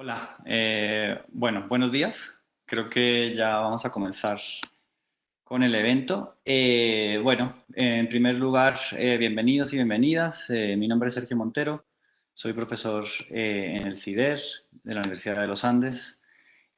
Hola, bueno, buenos días. Creo que ya vamos a comenzar con el evento. Bueno, en primer lugar, bienvenidos y bienvenidas. Mi nombre es Sergio Montero, soy profesor en el CIDER de la Universidad de los Andes.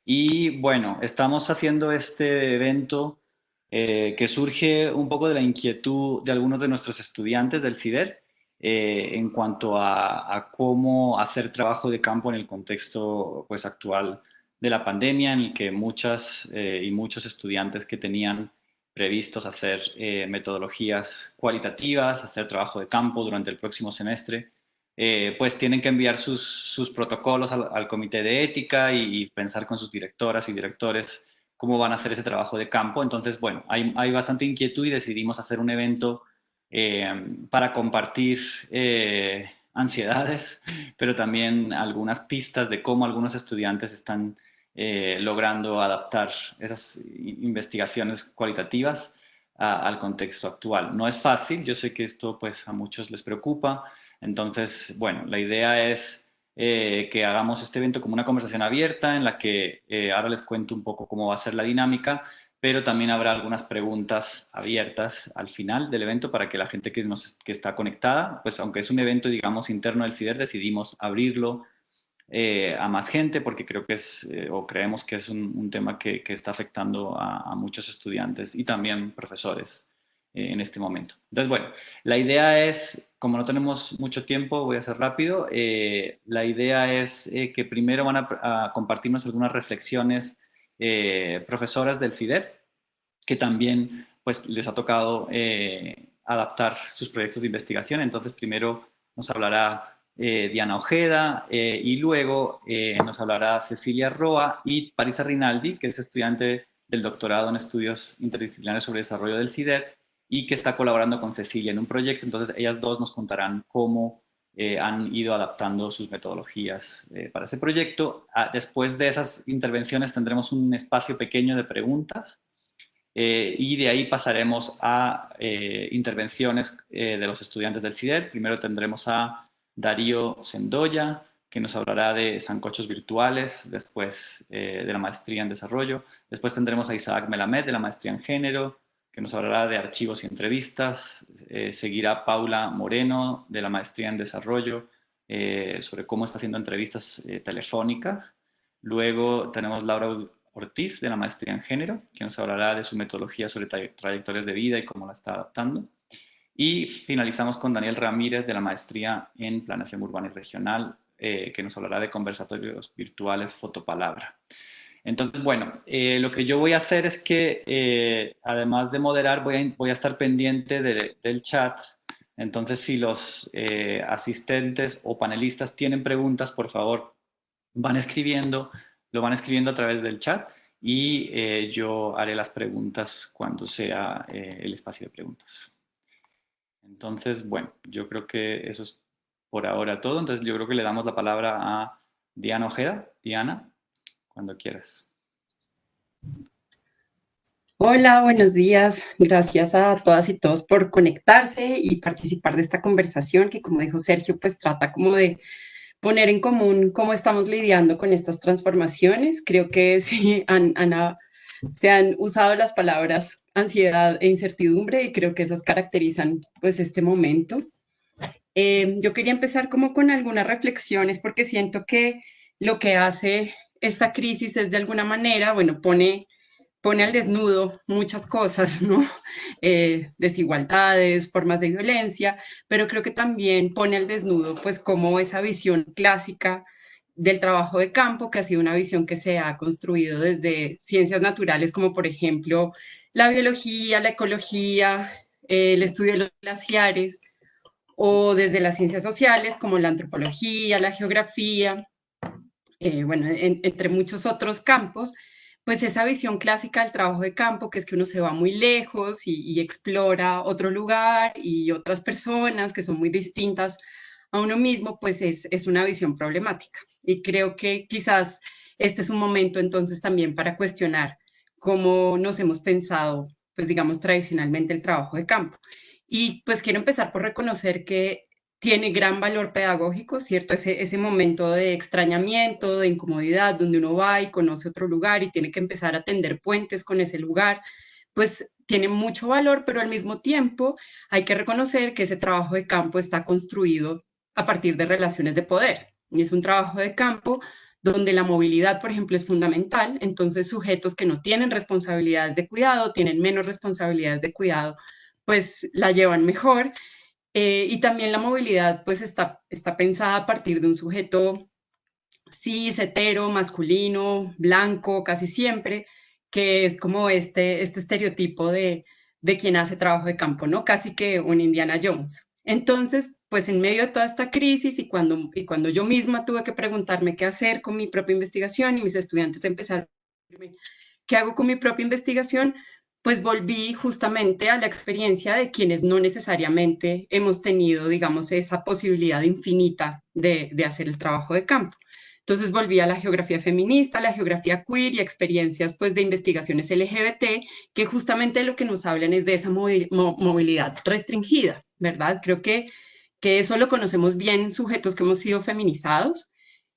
Y bueno, estamos haciendo este evento que surge un poco de la inquietud de algunos de nuestros estudiantes del CIDER en cuanto a cómo hacer trabajo de campo en el contexto pues, actual de la pandemia, en el que muchas y muchos estudiantes que tenían previstos hacer metodologías cualitativas, hacer trabajo de campo durante el próximo semestre, pues tienen que enviar sus protocolos al comité de ética y pensar con sus directoras y directores cómo van a hacer ese trabajo de campo. Entonces, bueno, hay bastante inquietud y decidimos hacer un evento para compartir ansiedades, pero también algunas pistas de cómo algunos estudiantes están logrando adaptar esas investigaciones cualitativas al contexto actual. No es fácil, yo sé que esto pues a muchos les preocupa, entonces, bueno, la idea es que hagamos este evento como una conversación abierta en la que ahora les cuento un poco cómo va a ser la dinámica, pero también habrá algunas preguntas abiertas al final del evento para que la gente que está conectada, pues aunque es un evento, digamos, interno del CIDER, decidimos abrirlo a más gente porque creo que es, o creemos que es un tema que está afectando a muchos estudiantes y también profesores en este momento. Entonces, bueno, la idea es, como no tenemos mucho tiempo, voy a ser rápido, la idea es que primero van a compartirnos algunas reflexiones profesoras del CIDER, que también pues les ha tocado adaptar sus proyectos de investigación. Entonces, primero nos hablará Diana Ojeda y luego nos hablará Cecilia Roa y Parisa Rinaldi, que es estudiante del doctorado en estudios interdisciplinares sobre desarrollo del CIDER y que está colaborando con Cecilia en un proyecto. Entonces, ellas dos nos contarán cómo han ido adaptando sus metodologías para ese proyecto. Después de esas intervenciones tendremos un espacio pequeño de preguntas y de ahí pasaremos a intervenciones de los estudiantes del CIDER. Primero tendremos a Darío Sendoya, que nos hablará de sancochos virtuales, después de la maestría en desarrollo. Después tendremos a Isaac Melamed, de la maestría en género, que nos hablará de archivos y entrevistas. Seguirá Paula Moreno, de la maestría en desarrollo, sobre cómo está haciendo entrevistas telefónicas. Luego tenemos Laura Ortiz, de la maestría en género, que nos hablará de su metodología sobre trayectorias de vida y cómo la está adaptando. Y finalizamos con Daniel Ramírez, de la maestría en planeación urbana y regional, que nos hablará de conversatorios virtuales fotopalabra. Entonces, bueno, lo que yo voy a hacer es que, además de moderar, voy a estar pendiente del chat. Entonces, si los asistentes o panelistas tienen preguntas, por favor, van escribiendo, lo van escribiendo a través del chat y yo haré las preguntas cuando sea el espacio de preguntas. Entonces, bueno, yo creo que eso es por ahora todo. Entonces, yo creo que le damos la palabra a Diana Ojeda. Diana, cuando quieras. Hola, buenos días. Gracias a todas y todos por conectarse y participar de esta conversación que, como dijo Sergio, pues trata como de poner en común cómo estamos lidiando con estas transformaciones. Creo que sí se han usado las palabras ansiedad e incertidumbre y creo que esas caracterizan pues este momento. Yo quería empezar como con algunas reflexiones porque siento que lo que hace esta crisis es de alguna manera, bueno, pone al desnudo muchas cosas, ¿no? Desigualdades, formas de violencia, pero creo que también pone al desnudo, pues, como esa visión clásica del trabajo de campo, que ha sido una visión que se ha construido desde ciencias naturales, como por ejemplo la biología, la ecología, el estudio de los glaciares, o desde las ciencias sociales, como la antropología, la geografía, bueno, entre muchos otros campos, pues esa visión clásica del trabajo de campo, que es que uno se va muy lejos y explora otro lugar y otras personas que son muy distintas a uno mismo, pues es una visión problemática. Y creo que quizás este es un momento entonces también para cuestionar cómo nos hemos pensado, pues digamos, tradicionalmente el trabajo de campo. Y pues quiero empezar por reconocer que tiene gran valor pedagógico, ¿cierto? Ese momento de extrañamiento, de incomodidad, donde uno va y conoce otro lugar y tiene que empezar a tender puentes con ese lugar, pues tiene mucho valor, pero al mismo tiempo hay que reconocer que ese trabajo de campo está construido a partir de relaciones de poder. Y es un trabajo de campo donde la movilidad, por ejemplo, es fundamental. Entonces, sujetos que no tienen responsabilidades de cuidado, tienen menos responsabilidades de cuidado, pues la llevan mejor. Y también la movilidad pues está pensada a partir de un sujeto cis, hetero, masculino, blanco, casi siempre, que es como este estereotipo de quien hace trabajo de campo, ¿no? Casi que un Indiana Jones. Entonces, pues en medio de toda esta crisis y cuando yo misma tuve que preguntarme qué hacer con mi propia investigación y mis estudiantes empezaron a decirme, ¿qué hago con mi propia investigación? Pues volví justamente a la experiencia de quienes no necesariamente hemos tenido, digamos, esa posibilidad infinita de hacer el trabajo de campo. Entonces volví a la geografía feminista, la geografía queer y experiencias pues de investigaciones LGBT que justamente lo que nos hablan es de esa movilidad restringida, ¿verdad? Creo que eso lo conocemos bien sujetos que hemos sido feminizados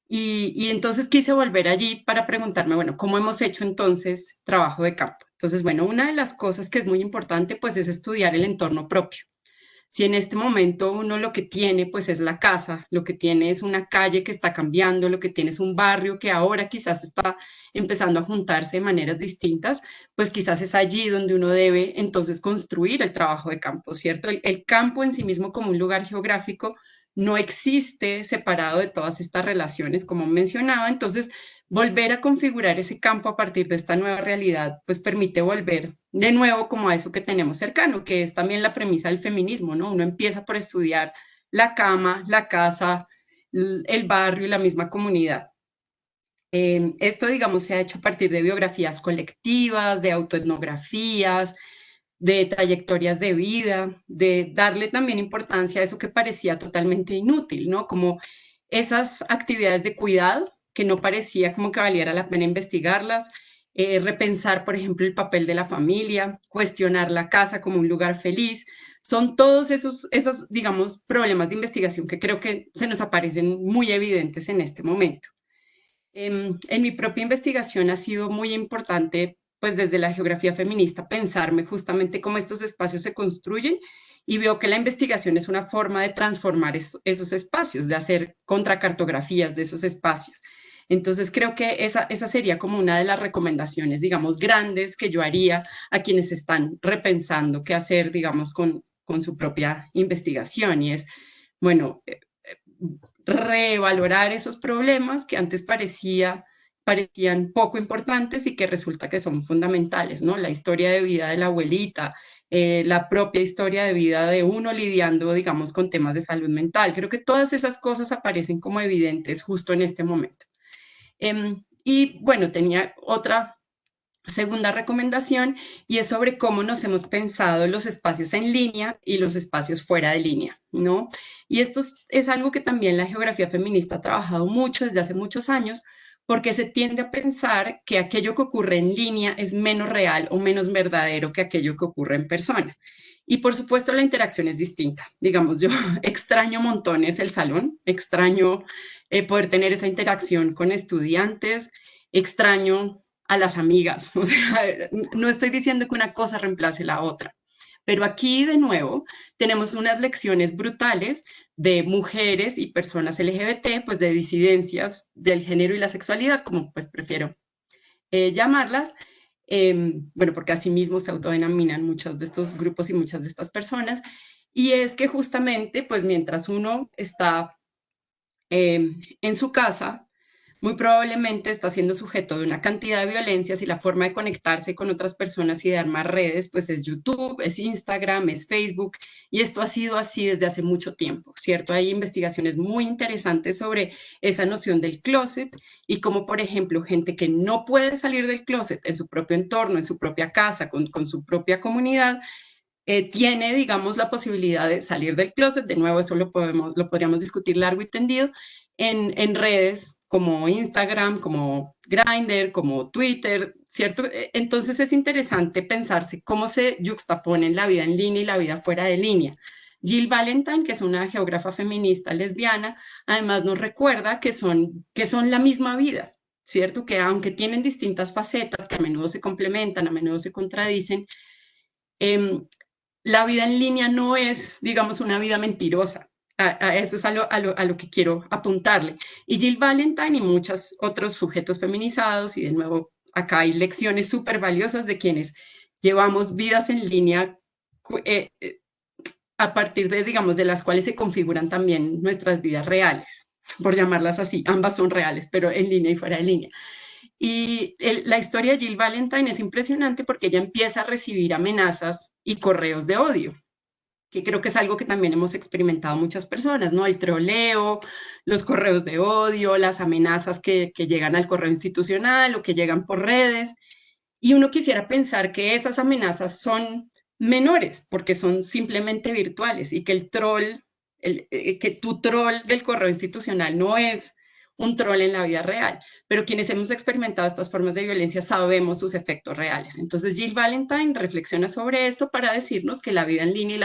y entonces quise volver allí para preguntarme, bueno, ¿cómo hemos hecho entonces trabajo de campo? Entonces, bueno, una de las cosas que es muy importante pues es estudiar el entorno propio. Si en este momento uno lo que tiene pues es la casa, lo que tiene es una calle que está cambiando, lo que tiene es un barrio que ahora quizás está empezando a juntarse de maneras distintas, pues quizás es allí donde uno debe entonces construir el trabajo de campo, ¿cierto? El campo en sí mismo como un lugar geográfico no existe separado de todas estas relaciones, como mencionaba, entonces volver a configurar ese campo a partir de esta nueva realidad, pues permite volver de nuevo como a eso que tenemos cercano, que es también la premisa del feminismo, ¿no? Uno empieza por estudiar la cama, la casa, el barrio y la misma comunidad. Esto, digamos, se ha hecho a partir de biografías colectivas, de autoetnografías, de trayectorias de vida, de darle también importancia a eso que parecía totalmente inútil, ¿no? Como esas actividades de cuidado que no parecía como que valiera la pena investigarlas, repensar, por ejemplo, el papel de la familia, cuestionar la casa como un lugar feliz. Son todos esos, digamos, problemas de investigación que creo que se nos aparecen muy evidentes en este momento. En mi propia investigación ha sido muy importante, pues desde la geografía feminista, pensarme justamente cómo estos espacios se construyen y veo que la investigación es una forma de transformar esos espacios, de hacer contracartografías de esos espacios. Entonces creo que esa sería como una de las recomendaciones, digamos, grandes que yo haría a quienes están repensando qué hacer, digamos, con su propia investigación. Y es, bueno, revalorar esos problemas que antes parecían poco importantes y que resulta que son fundamentales, ¿no? La historia de vida de la abuelita, la propia historia de vida de uno lidiando, digamos, con temas de salud mental. Creo que todas esas cosas aparecen como evidentes justo en este momento. Y bueno, tenía otra segunda recomendación y es sobre cómo nos hemos pensado los espacios en línea y los espacios fuera de línea, ¿no? Y esto es algo que también la geografía feminista ha trabajado mucho desde hace muchos años, porque se tiende a pensar que aquello que ocurre en línea es menos real o menos verdadero que aquello que ocurre en persona. Y por supuesto la interacción es distinta. Digamos, yo extraño montones el salón, extraño poder tener esa interacción con estudiantes, extraño a las amigas. O sea, no estoy diciendo que una cosa reemplace la otra, pero aquí de nuevo tenemos unas lecciones brutales de mujeres y personas LGBT, pues de disidencias del género y la sexualidad, como pues prefiero llamarlas, bueno, porque así mismo se autodenominan muchos de estos grupos y muchas de estas personas, y es que justamente, pues mientras uno está en su casa, muy probablemente está siendo sujeto de una cantidad de violencias y la forma de conectarse con otras personas y de armar redes, pues es YouTube, es Instagram, es Facebook, y esto ha sido así desde hace mucho tiempo, ¿cierto? Hay investigaciones muy interesantes sobre esa noción del closet y cómo, por ejemplo, gente que no puede salir del closet en su propio entorno, en su propia casa, con su propia comunidad, tiene, digamos, la posibilidad de salir del closet. De nuevo, eso lo podríamos discutir largo y tendido en redes como Instagram, como Grindr, como Twitter, ¿cierto? Entonces es interesante pensarse cómo se yuxtaponen la vida en línea y la vida fuera de línea. Jill Valentine, que es una geógrafa feminista lesbiana, además nos recuerda que son la misma vida, ¿cierto? Que aunque tienen distintas facetas, que a menudo se complementan, a menudo se contradicen, em, la vida en línea no es, digamos, una vida mentirosa. A eso es a lo que quiero apuntarle. Y Jill Valentine y muchos otros sujetos feminizados, y de nuevo, acá hay lecciones súper valiosas de quienes llevamos vidas en línea eh, a partir de, digamos, de las cuales se configuran también nuestras vidas reales, por llamarlas así. Ambas son reales, pero en línea y fuera de línea. Y la historia de Jill Valentine es impresionante porque ella empieza a recibir amenazas y correos de odio, que creo que es algo que también hemos experimentado muchas personas, ¿no? El troleo, los correos de odio, las amenazas que llegan al correo institucional o que llegan por redes. Y uno quisiera pensar que esas amenazas son menores porque son simplemente virtuales y que el troll, que tu troll del correo institucional no es un troll en la vida real, pero quienes hemos experimentado estas formas de violencia sabemos sus efectos reales. Entonces Jill Valentine reflexiona sobre esto para decirnos que la vida en línea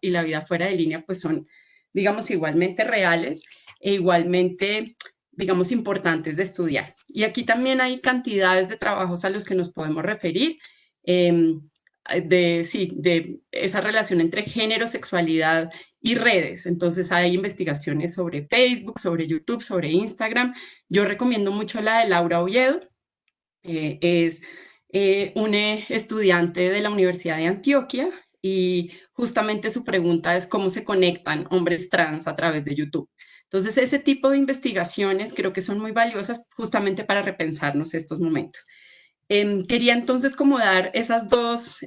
y la vida fuera de línea pues son, digamos, igualmente reales e igualmente, digamos, importantes de estudiar. Y aquí también hay cantidades de trabajos a los que nos podemos referir. Sí, de esa relación entre género, sexualidad y redes. Entonces hay investigaciones sobre Facebook, sobre YouTube, sobre Instagram. Yo recomiendo mucho la de Laura Oviedo. Es una estudiante de la Universidad de Antioquia y justamente su pregunta es cómo se conectan hombres trans a través de YouTube. Entonces, ese tipo de investigaciones creo que son muy valiosas justamente para repensarnos estos momentos. Quería entonces como dar esas dos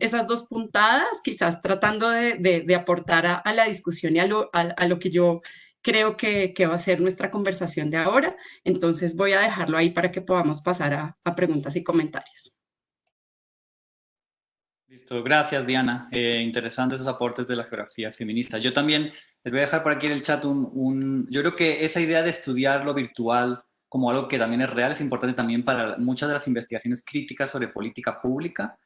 puntadas, quizás tratando de aportar a la discusión y a lo que yo creo que va a ser nuestra conversación de ahora. Entonces voy a dejarlo ahí para que podamos pasar a preguntas y comentarios. Listo, gracias Diana. Interesantes esos aportes de la geografía feminista. Yo también les voy a dejar por aquí en el chat yo creo que esa idea de estudiar lo virtual como algo que también es real es importante también para muchas de las investigaciones críticas sobre política pública.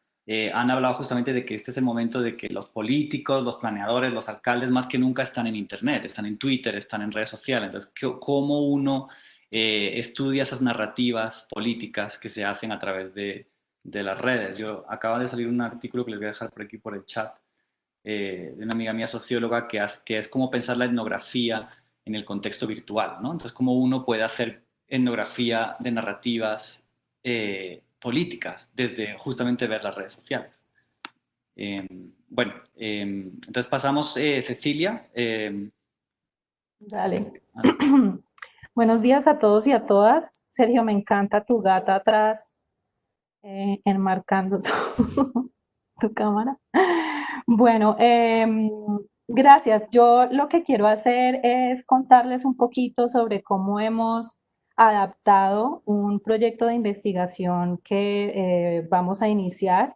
Han hablado justamente de que este es el momento de que los políticos, los planeadores, los alcaldes más que nunca están en Internet, están en Twitter, están en redes sociales. Entonces, ¿cómo uno estudia esas narrativas políticas que se hacen a través de las redes? Acaba de salir un artículo que les voy a dejar por aquí por el chat, de una amiga mía socióloga que es cómo pensar la etnografía en el contexto virtual, ¿no? Entonces, cómo uno puede hacer etnografía de narrativas políticas desde justamente ver las redes sociales. Bueno, entonces pasamos, Cecilia. Dale. Buenos días a todos y a todas. Sergio, me encanta tu gata atrás, enmarcando tu cámara. Bueno, gracias. Yo lo que quiero hacer es contarles un poquito sobre cómo hemos adaptado un proyecto de investigación que vamos a iniciar.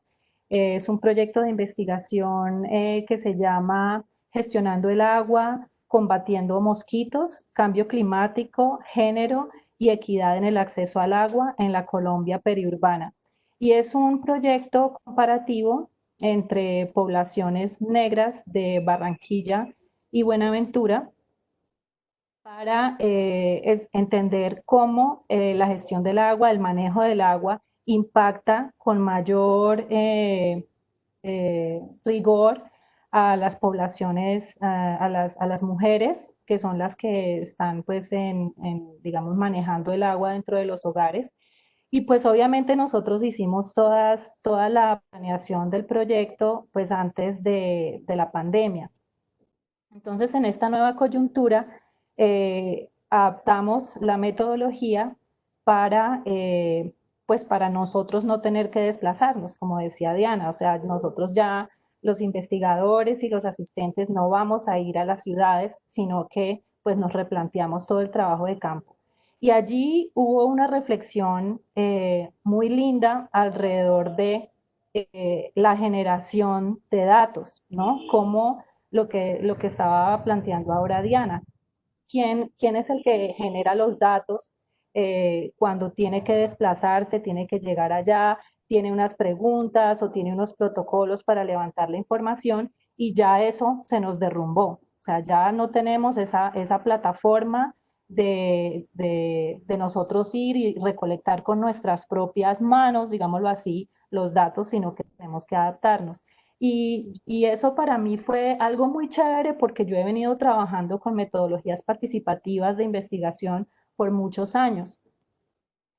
Es un proyecto de investigación que se llama Gestionando el agua, combatiendo mosquitos, cambio climático, género y equidad en el acceso al agua en la Colombia periurbana. Y es un proyecto comparativo entre poblaciones negras de Barranquilla y Buenaventura para entender cómo la gestión del agua, el manejo del agua, impacta con mayor rigor a las poblaciones, a las mujeres, que son las que están pues digamos, manejando el agua dentro de los hogares. Y pues obviamente nosotros hicimos toda la planeación del proyecto pues antes de la pandemia. Entonces en esta nueva coyuntura adaptamos la metodología para, pues para nosotros no tener que desplazarnos, como decía Diana, o sea, nosotros ya los investigadores y los asistentes no vamos a ir a las ciudades, sino que pues nos replanteamos todo el trabajo de campo. Y allí hubo una reflexión muy linda alrededor de la generación de datos, ¿no? Cómo lo que estaba planteando ahora Diana. ¿Quién es el que genera los datos cuando tiene que desplazarse, tiene que llegar allá, tiene unas preguntas o tiene unos protocolos para levantar la información y ya eso se nos derrumbó? O sea, ya no tenemos esa plataforma de nosotros ir y recolectar con nuestras propias manos, digámoslo así, los datos, sino que tenemos que adaptarnos. Y eso para mí fue algo muy chévere porque yo he venido trabajando con metodologías participativas de investigación por muchos años.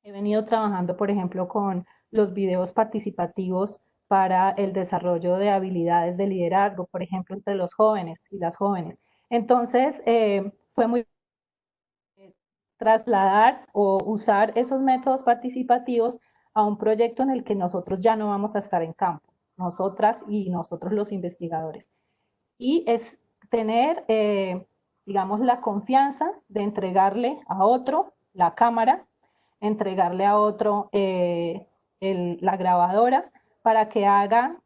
He venido trabajando, por ejemplo, con los videos participativos para el desarrollo de habilidades de liderazgo, por ejemplo, entre los jóvenes y las jóvenes. Entonces, fue muy trasladar o usar esos métodos participativos a un proyecto en el que nosotros ya no vamos a estar en campo, nosotras y nosotros los investigadores. Y es tener, digamos, la confianza de entregarle a otro la cámara, entregarle a otro la grabadora para que hagan,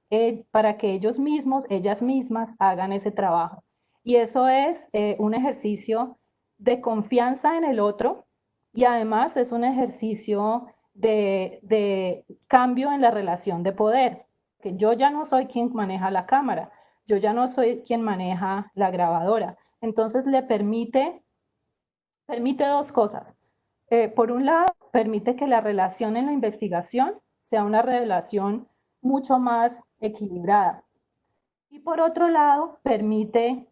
para que ellos mismos, ellas mismas hagan ese trabajo. Y eso es un ejercicio de confianza en el otro y además es un ejercicio de cambio en la relación de poder, que yo ya no soy quien maneja la cámara, yo ya no soy quien maneja la grabadora. Entonces le permite dos cosas. Por un lado, permite que la relación en la investigación sea una relación mucho más equilibrada. Y por otro lado, permite,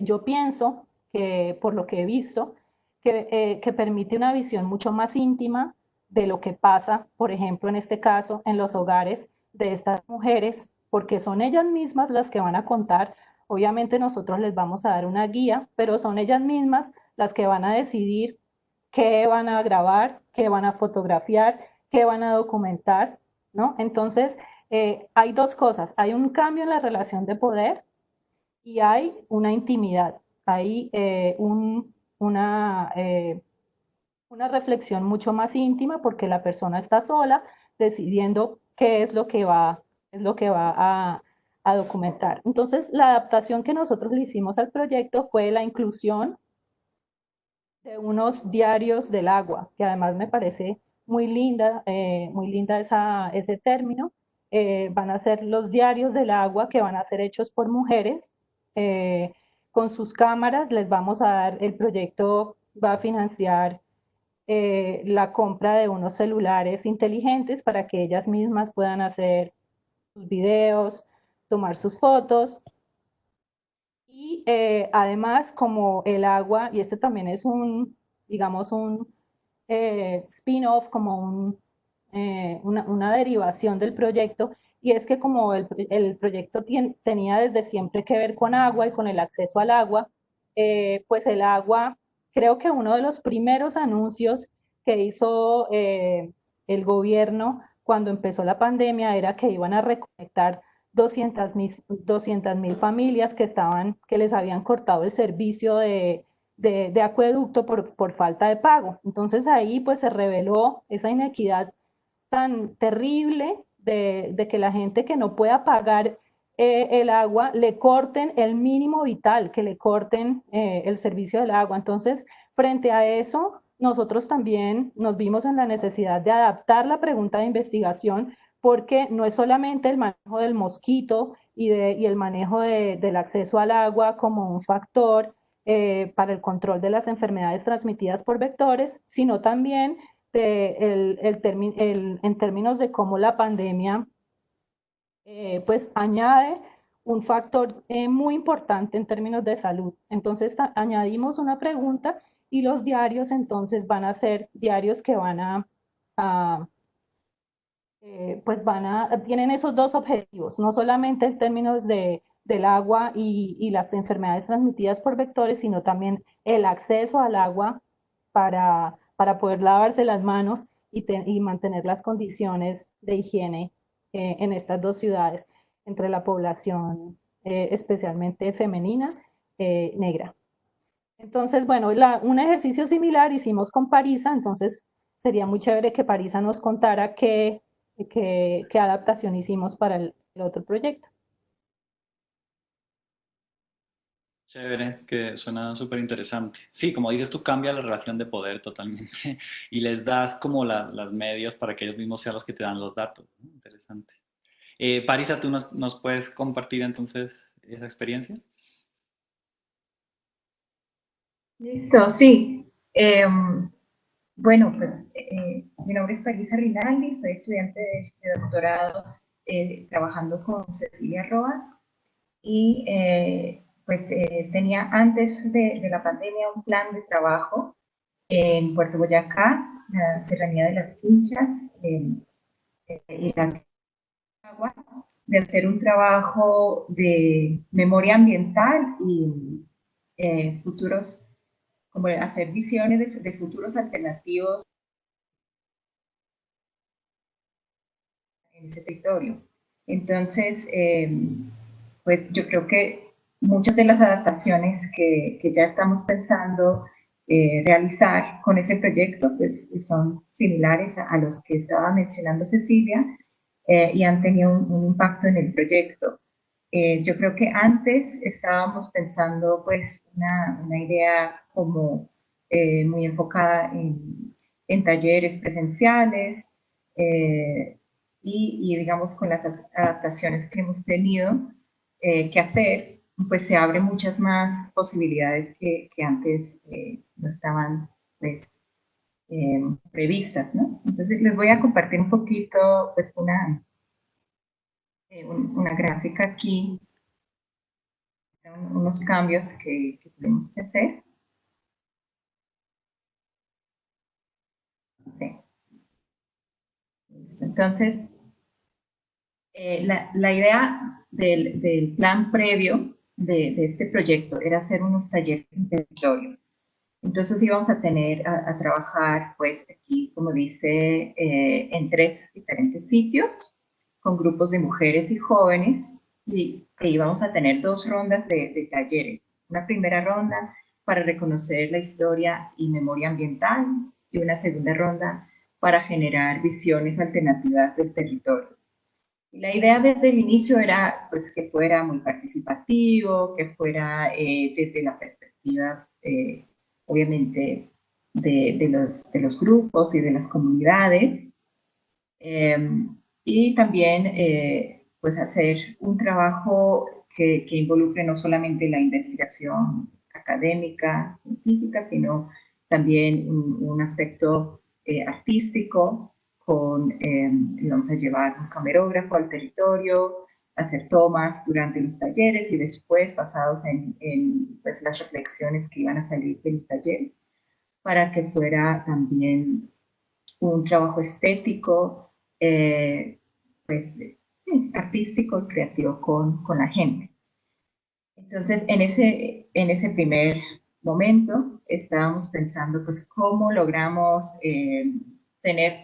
yo pienso que por lo que he visto, que permite una visión mucho más íntima de lo que pasa, por ejemplo, en este caso, en los hogares de estas mujeres, porque son ellas mismas las que van a contar. Obviamente nosotros les vamos a dar una guía, pero son ellas mismas las que van a decidir qué van a grabar, qué van a fotografiar, qué van a documentar, ¿no? Entonces, hay dos cosas, hay un cambio en la relación de poder y hay una intimidad, hay una reflexión mucho más íntima porque la persona está sola decidiendo qué es lo que va a documentar. Entonces, la adaptación que nosotros le hicimos al proyecto fue la inclusión de unos diarios del agua, que además me parece muy linda ese término. Van a ser los diarios del agua que van a ser hechos por mujeres. Con sus cámaras les vamos a dar, el proyecto va a financiar la compra de unos celulares inteligentes para que ellas mismas puedan hacer sus videos, tomar sus fotos. Y además, como el agua, y este también es digamos, un spin-off, como una derivación del proyecto, y es que como el proyecto tenía desde siempre que ver con agua y con el acceso al agua, pues el agua, creo que uno de los primeros anuncios que hizo el gobierno cuando empezó la pandemia era que iban a reconectar 200.000 familias que les habían cortado el servicio de acueducto por falta de pago. Entonces ahí pues se reveló esa inequidad tan terrible de que la gente que no pueda pagar el agua le corten el mínimo vital, que le corten el servicio del agua. Entonces, frente a eso, nosotros también nos vimos en la necesidad de adaptar la pregunta de investigación porque no es solamente el manejo del mosquito y el manejo del acceso al agua como un factor para el control de las enfermedades transmitidas por vectores, sino también en términos de cómo la pandemia pues añade un factor muy importante en términos de salud. Entonces añadimos una pregunta y los diarios entonces van a ser diarios que tienen esos dos objetivos, no solamente en términos del agua y las enfermedades transmitidas por vectores, sino también el acceso al agua para poder lavarse las manos y mantener las condiciones de higiene en estas dos ciudades entre la población especialmente femenina negra. Entonces, bueno, un ejercicio similar hicimos con Parisa, entonces sería muy chévere que Parisa nos contara qué adaptación hicimos para el otro proyecto. Chévere, que suena súper interesante. Sí, como dices, tú cambias la relación de poder totalmente y les das como las medios para que ellos mismos sean los que te dan los datos, ¿no? Interesante. Parisa, ¿tú nos puedes compartir entonces esa experiencia? Listo, sí. Bueno, pues mi nombre es Parisa Rinaldi, soy estudiante de doctorado trabajando con Cecilia Roa y pues tenía antes de la pandemia un plan de trabajo en Puerto Boyacá, la Serranía de las Quinchas y la Agua, de hacer un trabajo de memoria ambiental y futuros, como hacer visiones de futuros alternativos en ese territorio. Entonces, pues yo creo que muchas de las adaptaciones que ya estamos pensando realizar con ese proyecto, pues son similares a los que estaba mencionando Cecilia y han tenido un impacto en el proyecto. Yo creo que antes estábamos pensando pues una idea como muy enfocada en talleres presenciales, eh, digamos con las adaptaciones que hemos tenido que hacer, pues se abren muchas más posibilidades que antes no estaban pues, previstas, ¿no? Entonces les voy a compartir un poquito pues una gráfica aquí, unos cambios que tenemos que hacer. Sí. Entonces, la idea del plan previo de este proyecto era hacer unos talleres en territorio. Entonces íbamos a tener a trabajar, pues aquí, como dice, en 3 diferentes sitios, con grupos de mujeres y jóvenes, y íbamos a tener 2 rondas de talleres. Una primera ronda para reconocer la historia y memoria ambiental, y una segunda ronda para generar visiones alternativas del territorio. La idea desde el inicio era pues, que fuera muy participativo, que fuera desde la perspectiva, obviamente, de los grupos y de las comunidades. Eh, y también pues hacer un trabajo que involucre no solamente la investigación académica, científica, sino también un aspecto artístico vamos a llevar un camarógrafo al territorio, hacer tomas durante los talleres y después basados en pues, las reflexiones que iban a salir de los talleres, para que fuera también un trabajo estético, pues sí, artístico, creativo con la gente. Entonces, en ese primer momento estábamos pensando, pues, cómo logramos tener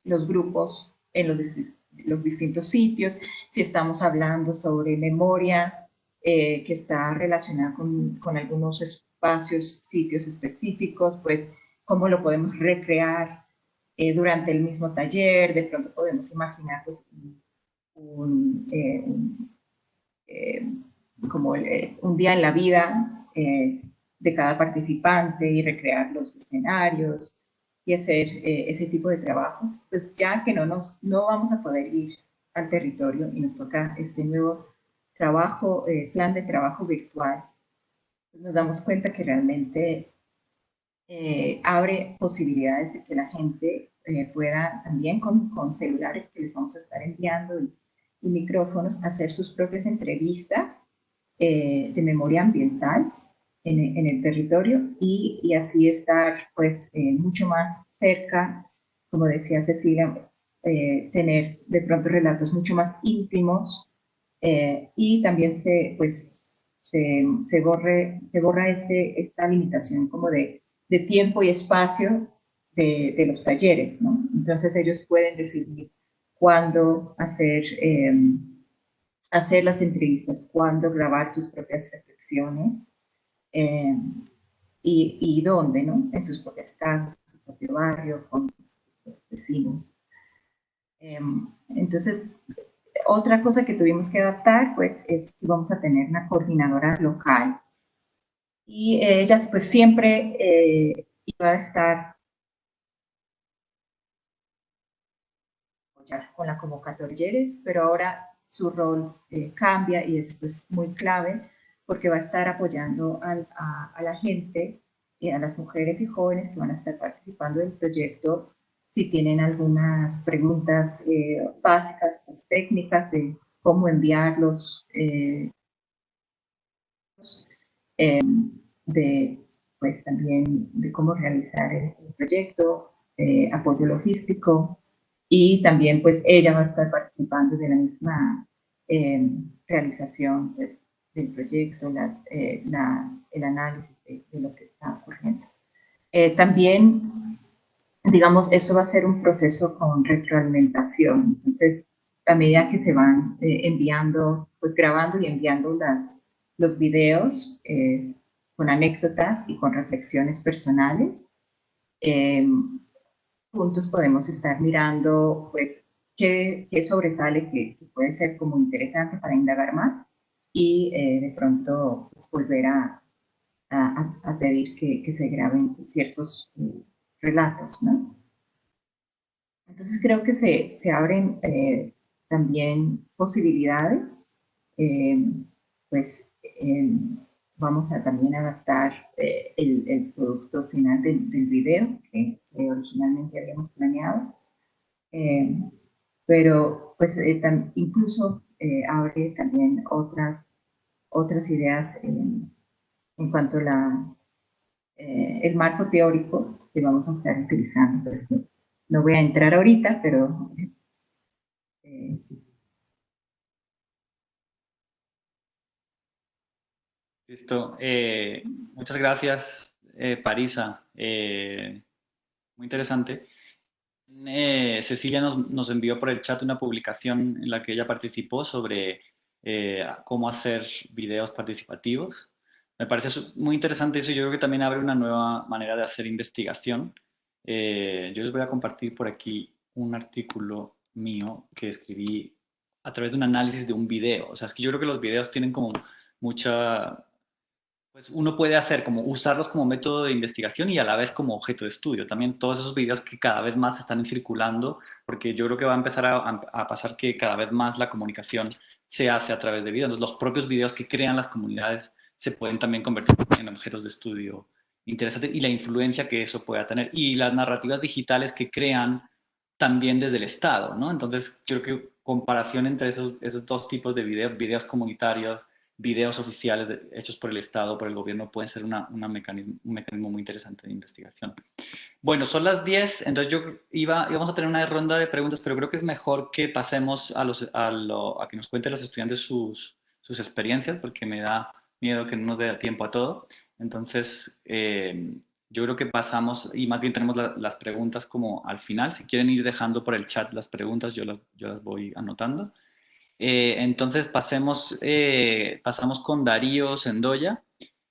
los grupos en los distintos sitios, si estamos hablando sobre memoria que está relacionada con algunos espacios, sitios específicos, pues cómo lo podemos recrear durante el mismo taller, de pronto podemos imaginar pues, un, eh, como un día en la vida de cada participante y recrear los escenarios y hacer ese tipo de trabajo, pues ya que no vamos a poder ir al territorio y nos toca este nuevo trabajo, plan de trabajo virtual, pues nos damos cuenta que realmente abre posibilidades de que la gente pueda también con celulares que les vamos a estar enviando y micrófonos hacer sus propias entrevistas de memoria ambiental en el territorio y así estar pues mucho más cerca, como decía Cecilia, tener de pronto relatos mucho más íntimos y también se borra esta limitación como de tiempo y espacio de los talleres, ¿no? Entonces ellos pueden decidir cuándo hacer las entrevistas, cuándo grabar sus propias reflexiones eh, y dónde, ¿no? En sus propias casas, en su propio barrio, con sus vecinos. Entonces, otra cosa que tuvimos que adaptar, pues, es que vamos a tener una coordinadora local y ella, pues, siempre iba a estar con la convocatoria, pero ahora su rol cambia y es pues, muy clave porque va a estar apoyando a la gente a las mujeres y jóvenes que van a estar participando del proyecto si tienen algunas preguntas básicas, pues, técnicas de cómo enviarlos, de, pues, también de cómo realizar el proyecto, apoyo logístico, y también pues ella va a estar participando de la misma realización, pues, del proyecto, el análisis de lo que está ocurriendo. También, digamos, esto va a ser un proceso con retroalimentación. Entonces, a medida que se van enviando, pues grabando y enviando los videos con anécdotas y con reflexiones personales, juntos podemos estar mirando, pues, qué sobresale que puede ser como interesante para indagar más, y de pronto, pues, volver a pedir que se graben ciertos relatos, ¿no? Entonces creo que se abren también posibilidades, pues vamos a también adaptar el producto final del video que originalmente habíamos planeado, pero pues incluso abre también otras ideas en cuanto a el marco teórico que vamos a estar utilizando. Pues, no voy a entrar ahorita, pero Listo. Muchas gracias, Parisa. Muy interesante. Cecilia nos envió por el chat una publicación en la que ella participó sobre cómo hacer videos participativos. Me parece muy interesante eso. Yo creo que también abre una nueva manera de hacer investigación. Yo les voy a compartir por aquí un artículo mío que escribí a través de un análisis de un video. O sea, es que yo creo que los videos tienen como mucha, pues uno puede hacer como usarlos como método de investigación y a la vez como objeto de estudio. También todos esos videos que cada vez más están circulando, porque yo creo que va a empezar a pasar que cada vez más la comunicación se hace a través de videos. Entonces, los propios videos que crean las comunidades se pueden también convertir en objetos de estudio interesantes, y la influencia que eso pueda tener. Y las narrativas digitales que crean también desde el Estado, ¿no? Entonces, yo creo que comparación entre esos dos tipos de videos, videos comunitarios, videos oficiales hechos por el Estado, por el gobierno, pueden ser un mecanismo muy interesante de investigación. Bueno, son las 10, entonces íbamos a tener una ronda de preguntas, pero creo que es mejor que pasemos a que nos cuenten los estudiantes sus experiencias, porque me da miedo que no nos dé tiempo a todo. Entonces, yo creo que pasamos, y más bien tenemos las preguntas como al final. Si quieren ir dejando por el chat las preguntas, yo las voy anotando. Entonces pasamos con Darío Sendoya,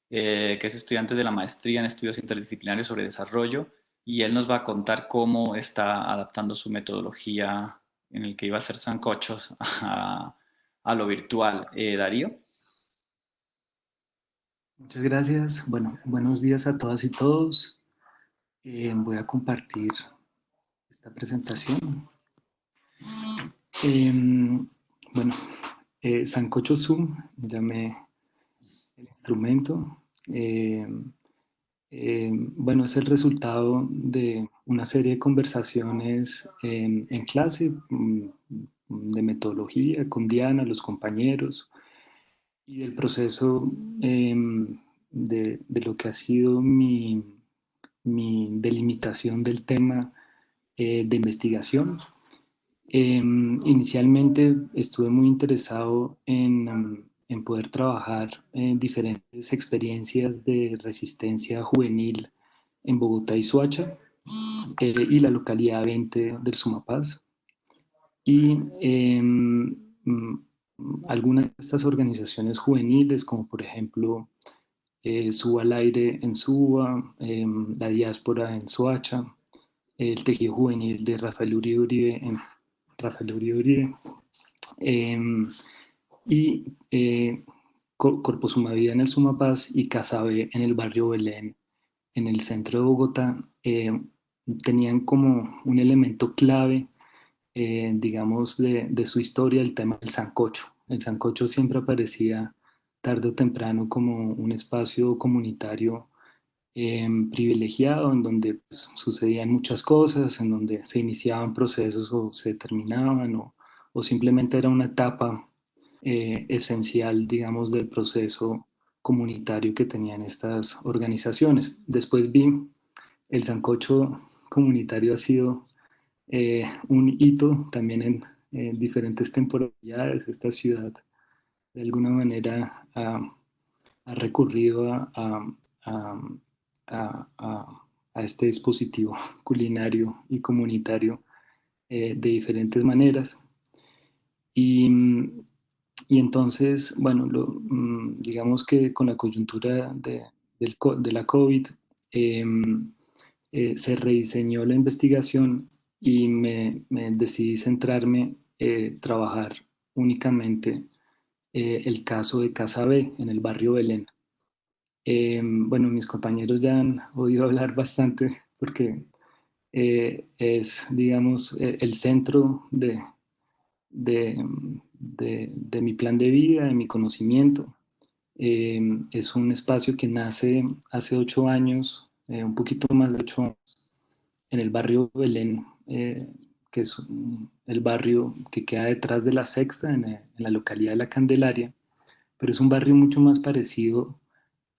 que es estudiante de la maestría en estudios interdisciplinarios sobre desarrollo, y él nos va a contar cómo está adaptando su metodología en el que iba a hacer sancochos a lo virtual. Darío. Muchas gracias. Bueno, buenos días a todas y todos. Voy a compartir esta presentación. Bueno, sancocho Zoom, llamé el instrumento. Bueno, es el resultado de una serie de conversaciones en clase, de metodología con Diana, los compañeros, y del proceso de lo que ha sido mi delimitación del tema de investigación. Inicialmente estuve muy interesado en poder trabajar en diferentes experiencias de resistencia juvenil en Bogotá y Soacha, y la localidad 20 del Sumapaz. Y algunas de estas organizaciones juveniles, como por ejemplo Suba al Aire en Suba, la Diáspora en Soacha, el Tejido Juvenil de Rafael Uribe Uribe en Rafael Uribe Uribe, y Corpo Sumavida en el Sumapaz y Casabe en el barrio Belén, en el centro de Bogotá, tenían como un elemento clave, digamos, de su historia, el tema del sancocho. El sancocho siempre aparecía tarde o temprano como un espacio comunitario privilegiado, en donde pues, sucedían muchas cosas, en donde se iniciaban procesos o se terminaban, o simplemente era una etapa esencial, digamos, del proceso comunitario que tenían estas organizaciones. Después vi el sancocho comunitario ha sido un hito también en diferentes temporalidades. Esta ciudad de alguna manera ha recurrido a, a este dispositivo culinario y comunitario de diferentes maneras. Y, y entonces, bueno, digamos que con la coyuntura de la COVID, se rediseñó la investigación y me decidí centrarme, trabajar únicamente el caso de Casa B en el barrio Belén. Bueno, mis compañeros ya han oído hablar bastante porque es, digamos, el centro de, de mi plan de vida, de mi conocimiento. Es un espacio que nace hace 8 años, un poquito más de 8 años, en el barrio Belén, que es el barrio que queda detrás de la Sexta, en la localidad de La Candelaria, pero es un barrio mucho más parecido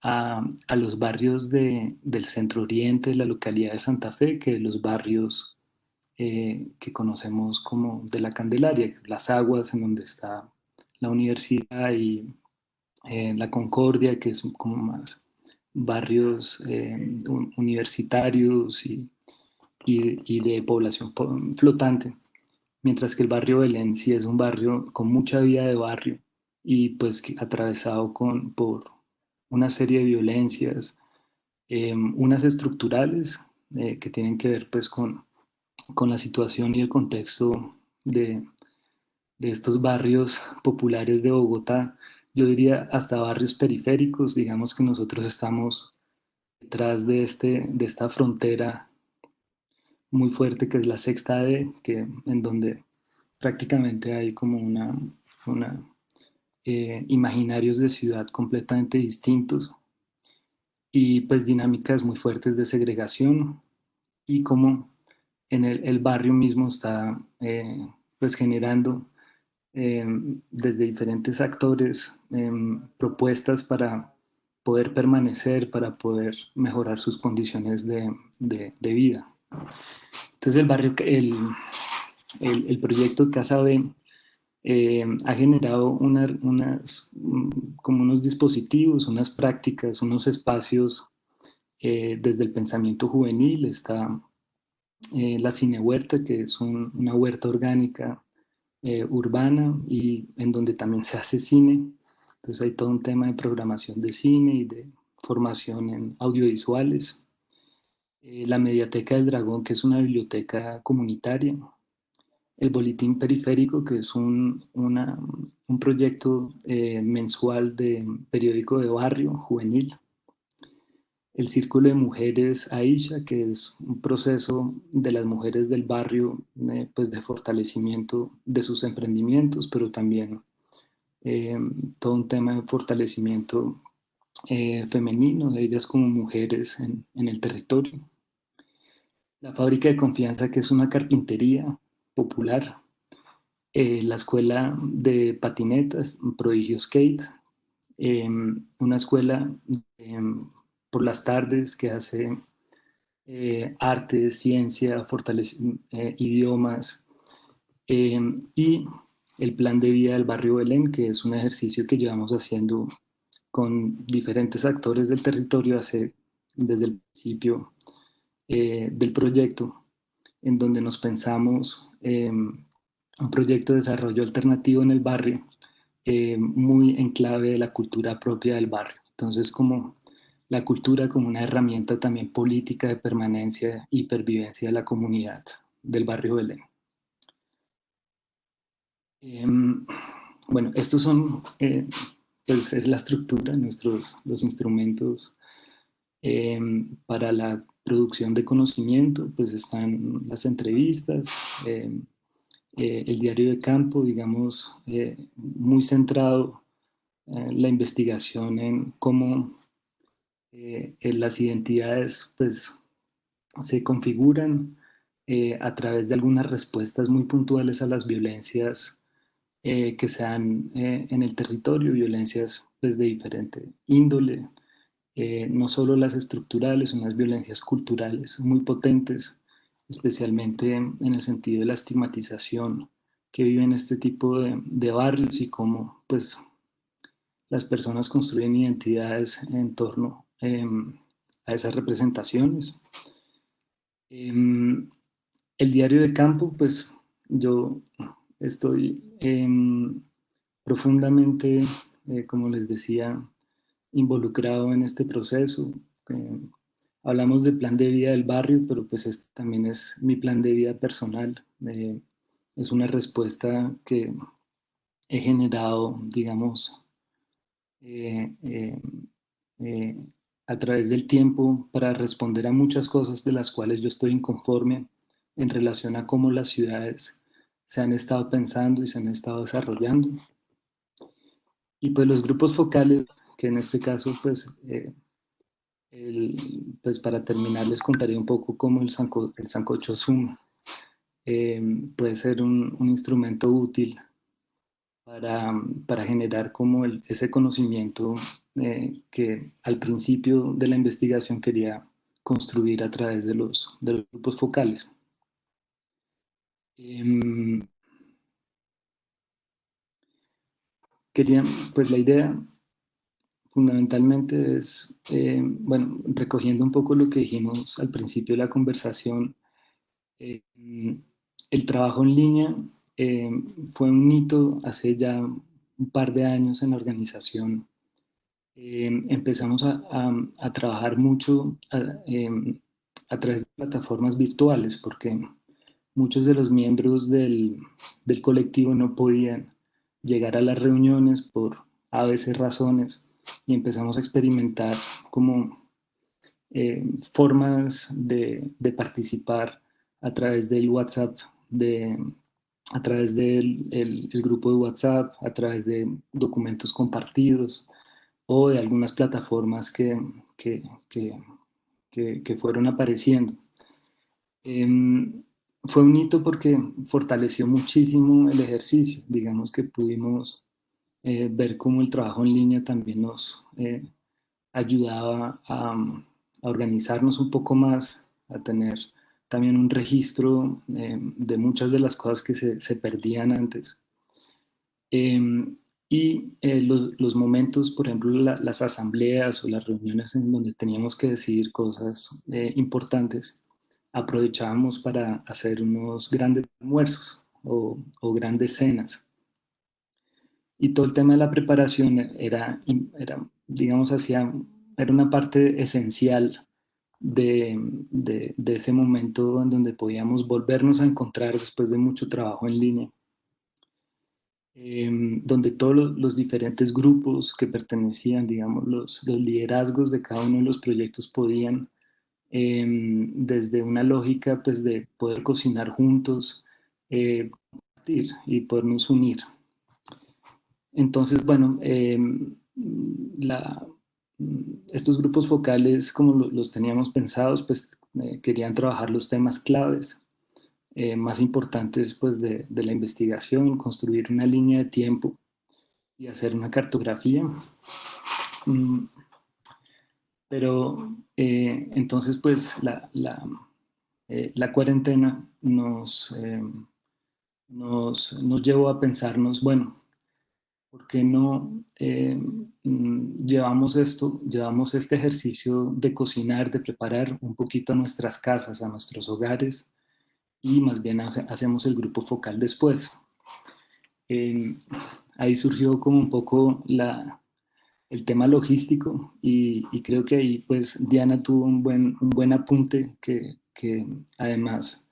a los barrios del centro oriente de la localidad de Santa Fe que los barrios que conocemos como de La Candelaria, Las Aguas, en donde está la universidad, y La Concordia, que es como más barrios universitarios y de población flotante, mientras que el barrio Belén sí es un barrio con mucha vida de barrio y pues atravesado por una serie de violencias, unas estructurales que tienen que ver pues con la situación y el contexto de estos barrios populares de Bogotá, yo diría hasta barrios periféricos. Digamos que nosotros estamos detrás de esta frontera muy fuerte que es la Sexta D, en donde prácticamente hay como una imaginarios de ciudad completamente distintos y pues dinámicas muy fuertes de segregación, y como en el barrio mismo está pues generando desde diferentes actores propuestas para poder permanecer, para poder mejorar sus condiciones de vida. Entonces el proyecto Casa B ha generado como unos dispositivos, unas prácticas, unos espacios desde el pensamiento juvenil. Está la cinehuerta, que es una huerta orgánica urbana y en donde también se hace cine. Entonces hay todo un tema de programación de cine y de formación en audiovisuales. La Mediateca del Dragón, que es una biblioteca comunitaria. El Boletín Periférico, que es un proyecto mensual de periódico de barrio juvenil. El Círculo de Mujeres Aisha, que es un proceso de las mujeres del barrio, pues de fortalecimiento de sus emprendimientos, pero también todo un tema de fortalecimiento femenino de ellas como mujeres en el territorio. La Fábrica de Confianza, que es una carpintería popular. La escuela de patinetas, Prodigio Skate, una escuela por las tardes que hace arte, ciencia, idiomas, y el plan de vida del barrio Belén, que es un ejercicio que llevamos haciendo con diferentes actores del territorio desde el principio del proyecto, en donde nos pensamos un proyecto de desarrollo alternativo en el barrio, muy en clave de la cultura propia del barrio. Entonces, como la cultura como una herramienta también política de permanencia y pervivencia de la comunidad del barrio Belén. Bueno, estos son, pues es la estructura, los instrumentos para la producción de conocimiento. Pues están las entrevistas, el diario de campo, digamos, muy centrado la investigación en cómo las identidades pues se configuran a través de algunas respuestas muy puntuales a las violencias que se dan en el territorio, violencias pues, de diferente índole, no solo las estructurales, unas violencias culturales muy potentes, especialmente en el sentido de la estigmatización que viven este tipo de barrios y cómo pues, las personas construyen identidades en torno a esas representaciones. El diario de campo, pues yo estoy profundamente, como les decía, involucrado en este proceso. Hablamos de plan de vida del barrio, pero pues este también es mi plan de vida personal. Es una respuesta que he generado, digamos, eh, eh, eh, a través del tiempo para responder a muchas cosas de las cuales yo estoy inconforme en relación a cómo las ciudades se han estado pensando y se han estado desarrollando. Y pues los grupos focales, que en este caso, pues, pues para terminar les contaré un poco cómo el sancocho Zoom puede ser un instrumento útil para generar como ese conocimiento que al principio de la investigación quería construir a través de los grupos focales. Pues la idea fundamentalmente es, bueno, recogiendo un poco lo que dijimos al principio de la conversación, el trabajo en línea eh, fue un hito hace ya un par de años en la organización. Empezamos a trabajar mucho a través de plataformas virtuales porque muchos de los miembros del colectivo no podían llegar a las reuniones por a veces razones y empezamos a experimentar como formas de participar a través del WhatsApp, a través del el grupo de WhatsApp, a través de documentos compartidos o de algunas plataformas que, que, que fueron apareciendo. Fue un hito porque fortaleció muchísimo el ejercicio. Digamos que pudimos ver cómo el trabajo en línea también nos ayudaba a organizarnos un poco más, a tener también un registro de muchas de las cosas que se perdían antes. Los momentos, por ejemplo, las asambleas o las reuniones en donde teníamos que decidir cosas importantes, aprovechábamos para hacer unos grandes almuerzos o grandes cenas. Y todo el tema de la preparación era digamos, era una parte esencial de ese momento en donde podíamos volvernos a encontrar después de mucho trabajo en línea. Donde todos los diferentes grupos que pertenecían, digamos, los liderazgos de cada uno de los proyectos podían, desde una lógica pues, de poder cocinar juntos, compartir y podernos unir. Entonces, bueno, estos grupos focales, como los teníamos pensados, pues querían trabajar los temas claves más importantes pues, de la investigación, construir una línea de tiempo y hacer una cartografía. Pero entonces, pues, la cuarentena nos llevó a pensarnos, bueno, ¿por qué no llevamos este ejercicio de cocinar, de preparar un poquito a nuestras casas, a nuestros hogares, y más bien hacemos el grupo focal después? Ahí surgió como un poco el tema logístico y creo que ahí pues Diana tuvo un buen apunte que además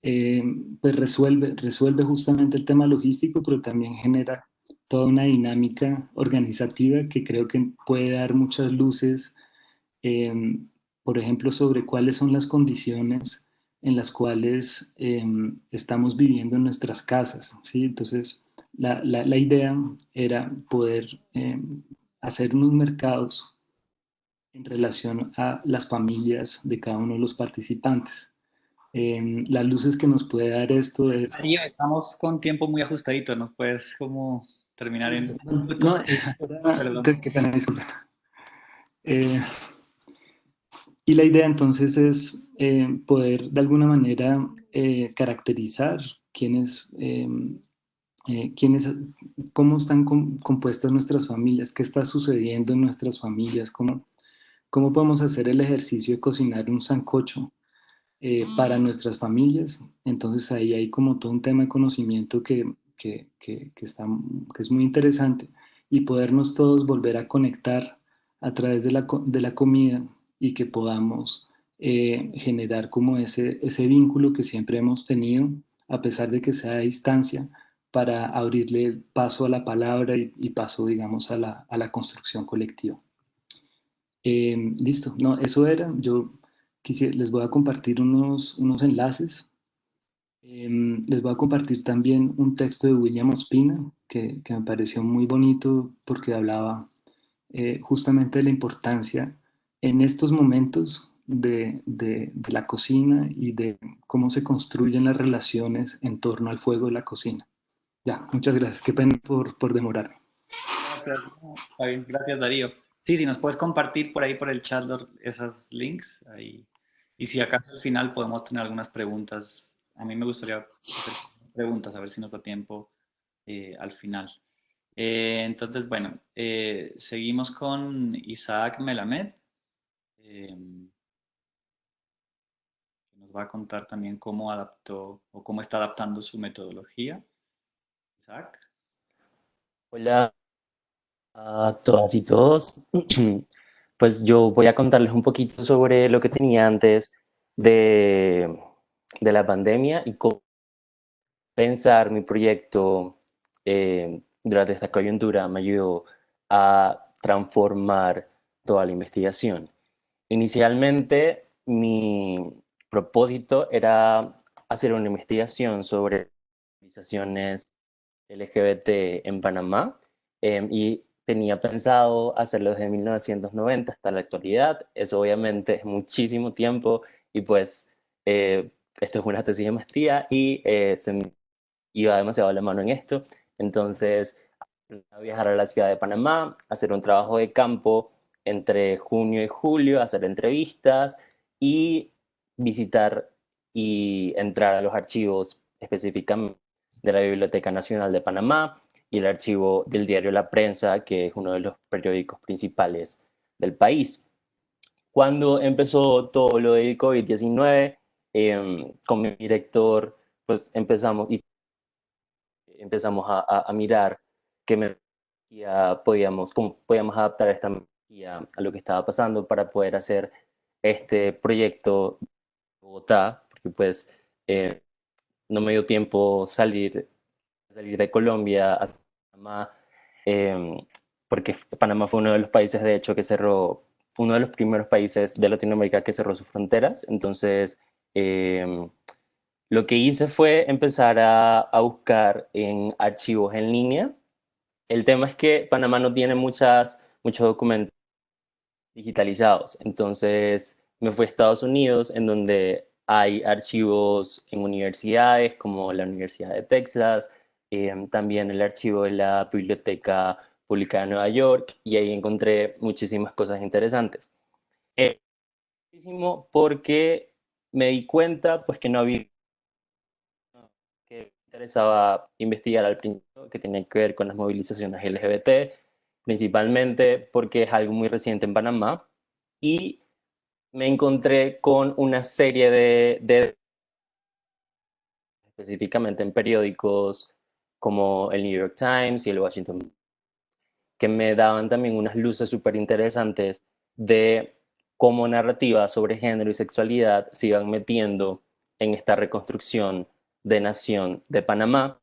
pues resuelve justamente el tema logístico, pero también genera toda una dinámica organizativa que creo que puede dar muchas luces, por ejemplo, sobre cuáles son las condiciones en las cuales estamos viviendo en nuestras casas, ¿sí? Entonces, la idea era poder hacer unos mercados en relación a las familias de cada uno de los participantes. Las luces que nos puede dar esto es... Darío, estamos con tiempo muy ajustadito, ¿nos puedes como terminar en un minuto? No, Perdón. qué pena, disculpen. Eh, y la idea entonces es poder de alguna manera caracterizar quiénes, quiénes, cómo están compuestas nuestras familias, qué está sucediendo en nuestras familias, cómo podemos hacer el ejercicio de cocinar un sancocho para nuestras familias. Entonces ahí hay como todo un tema de conocimiento que es muy interesante y podernos todos volver a conectar a través de la comida y que podamos generar como ese vínculo que siempre hemos tenido, a pesar de que sea a distancia, para abrirle paso a la palabra y paso, digamos, a la construcción colectiva. Listo, no, eso era. Yo les voy a compartir unos enlaces. Les voy a compartir también un texto de William Ospina que me pareció muy bonito porque hablaba justamente de la importancia en estos momentos de la cocina y de cómo se construyen las relaciones en torno al fuego de la cocina. Ya, muchas gracias. Qué pena por demorarme. Gracias, está bien, gracias Darío. Sí, si nos puedes compartir por ahí por el chat esos links ahí. Y si acaso al final podemos tener algunas preguntas. A mí me gustaría hacer preguntas, a ver si nos da tiempo al final. Entonces, bueno, seguimos con Isaac Melamed, que nos va a contar también cómo adaptó o cómo está adaptando su metodología. Isaac. Hola a todas y todos. Pues yo voy a contarles un poquito sobre lo que tenía antes de, de la pandemia y cómo pensar mi proyecto durante esta coyuntura me ayudó a transformar toda la investigación. Inicialmente, mi propósito era hacer una investigación sobre organizaciones LGBT en Panamá y tenía pensado hacerlo desde 1990 hasta la actualidad. Eso obviamente es muchísimo tiempo y pues esto es una tesis de maestría y se me iba demasiado la mano en esto. Entonces, a viajar a la ciudad de Panamá, hacer un trabajo de campo entre junio y julio, hacer entrevistas y visitar y entrar a los archivos específicamente de la Biblioteca Nacional de Panamá y el archivo del diario La Prensa, que es uno de los periódicos principales del país. Cuando empezó todo lo del COVID-19, con mi director, pues empezamos a mirar qué metodología cómo podíamos adaptar esta metodología a lo que estaba pasando para poder hacer este proyecto en Bogotá, porque pues no me dio tiempo salir de Colombia a Panamá, porque Panamá fue uno de los países, de hecho, que cerró, uno de los primeros países de Latinoamérica que cerró sus fronteras. Entonces, lo que hice fue empezar a buscar en archivos en línea. El tema es que Panamá no tiene muchos documentos digitalizados. Entonces me fui a Estados Unidos, en donde hay archivos en universidades como la Universidad de Texas, también el archivo de la Biblioteca Pública de Nueva York, y ahí encontré muchísimas cosas interesantes. Muchísimo porque me di cuenta pues que no había que me interesaba investigar al principio, que tenía que ver con las movilizaciones LGBT, principalmente porque es algo muy reciente en Panamá, y me encontré con una serie específicamente en periódicos como el New York Times y el Washington Post, que me daban también unas luces súper interesantes de cómo narrativas sobre género y sexualidad se iban metiendo en esta reconstrucción de nación de Panamá.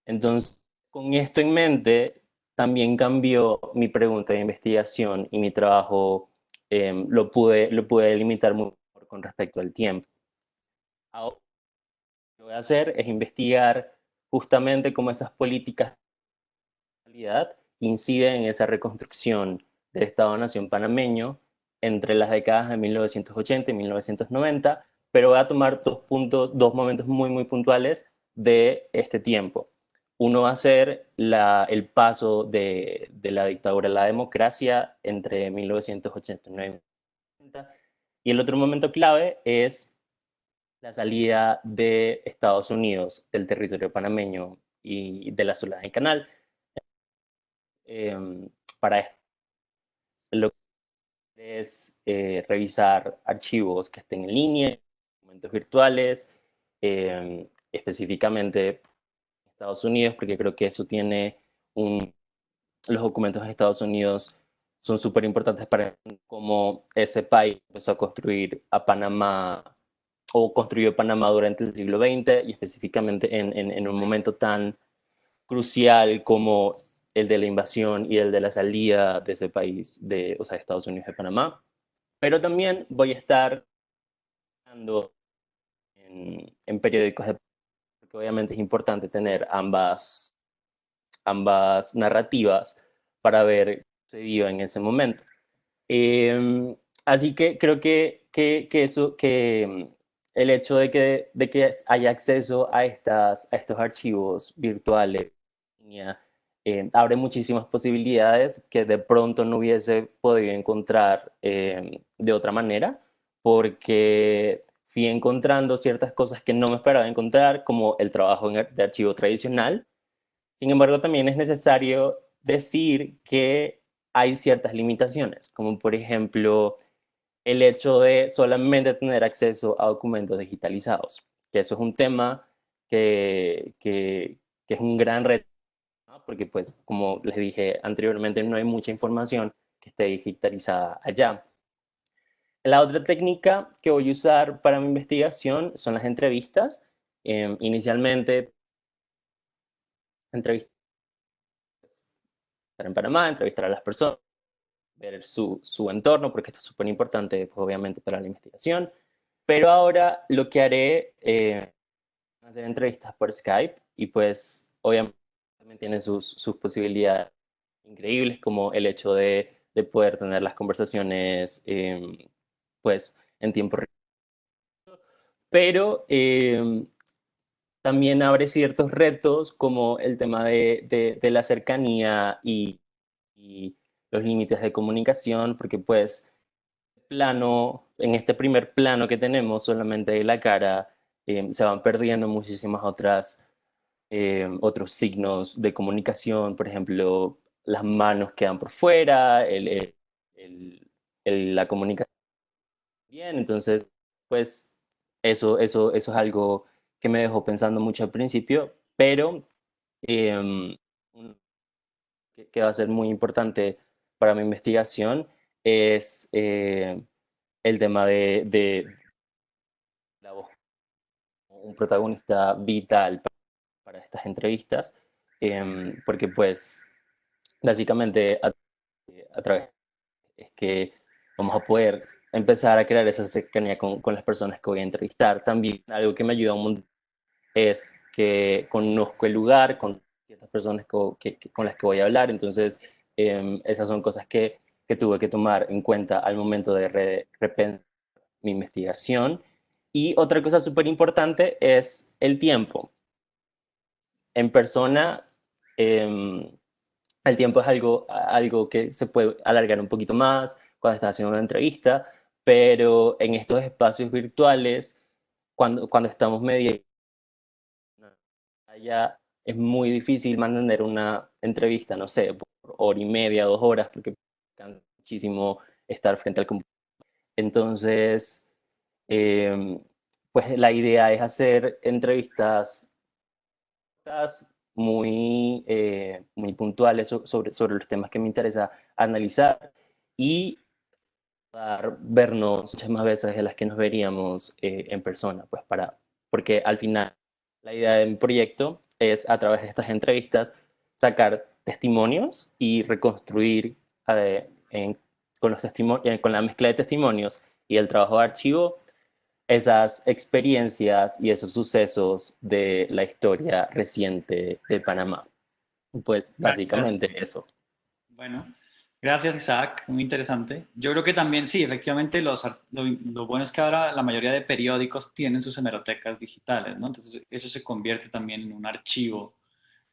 Entonces, con esto en mente, también cambió mi pregunta de investigación y mi trabajo lo pude delimitar muy mejor con respecto al tiempo. Ahora, lo que voy a hacer es investigar justamente cómo esas políticas de realidad inciden en esa reconstrucción del Estado-Nación panameño entre las décadas de 1980 y 1990, pero voy a tomar dos momentos muy, muy puntuales de este tiempo. Uno va a ser el paso de la dictadura a la democracia entre 1989 y 1990, y el otro momento clave es la salida de Estados Unidos del territorio panameño y de la zona del canal. Para esto, lo que es revisar archivos que estén en línea, documentos virtuales, específicamente en Estados Unidos, porque creo que eso tiene los documentos en Estados Unidos son súper importantes para cómo ese país empezó a construir a Panamá o construyó Panamá durante el siglo XX y específicamente en un momento tan crucial como el de la invasión y el de la salida de ese país, o sea, de Estados Unidos de Panamá. Pero también voy a estar hablando en periódicos, porque obviamente es importante tener ambas narrativas para ver qué sucedió en ese momento. Así que creo que el hecho de que haya acceso a estos archivos virtuales abre muchísimas posibilidades que de pronto no hubiese podido encontrar de otra manera, porque fui encontrando ciertas cosas que no me esperaba encontrar, como el trabajo de archivo tradicional. Sin embargo, también es necesario decir que hay ciertas limitaciones, como por ejemplo el hecho de solamente tener acceso a documentos digitalizados, que eso es un tema que es un gran reto, ¿no? Porque pues como les dije anteriormente, no hay mucha información que esté digitalizada allá. La otra técnica que voy a usar para mi investigación son las entrevistas. Inicialmente, entrevistas en Panamá, entrevistar a las personas, ver su entorno, porque esto es súper importante, pues, obviamente, para la investigación. Pero ahora lo que haré hacer entrevistas por Skype y pues obviamente también tiene sus posibilidades increíbles, como el hecho de poder tener las conversaciones pues en tiempo real. Pero también abre ciertos retos como el tema de la cercanía y los límites de comunicación, porque pues en este primer plano que tenemos solamente de la cara, se van perdiendo muchísimas otros signos de comunicación, por ejemplo, las manos quedan por fuera, la comunicación bien, entonces, pues eso es algo que me dejó pensando mucho al principio, pero eh, que va a ser muy importante para mi investigación es el tema de la voz, un protagonista vital para estas entrevistas, porque pues básicamente a través es que vamos a poder empezar a crear esa cercanía con las personas que voy a entrevistar. También algo que me ayuda un montón es que conozco el lugar, con ciertas personas con las que voy a hablar, entonces esas son cosas que tuve que tomar en cuenta al momento de repensar mi investigación. Y otra cosa súper importante es el tiempo. En persona, el tiempo es algo que se puede alargar un poquito más cuando estás haciendo una entrevista, pero en estos espacios virtuales, cuando estamos medio allá, es muy difícil mantener una entrevista, no sé, por hora y media, 2 horas, porque cansa muchísimo estar frente al computador. Entonces, em, pues la idea es hacer entrevistas muy puntuales sobre los temas que me interesa analizar y vernos muchas más veces de las que nos veríamos en persona, pues porque al final la idea de mi proyecto es a través de estas entrevistas sacar testimonios y reconstruir con la mezcla de testimonios y el trabajo de archivo esas experiencias y esos sucesos de la historia reciente de Panamá. Pues Claro, claro. básicamente eso. Bueno, Gracias, Isaac, muy interesante. Yo creo que también, sí, efectivamente, lo bueno es que ahora la mayoría de periódicos tienen sus hemerotecas digitales, ¿no? Entonces, eso se convierte también en un archivo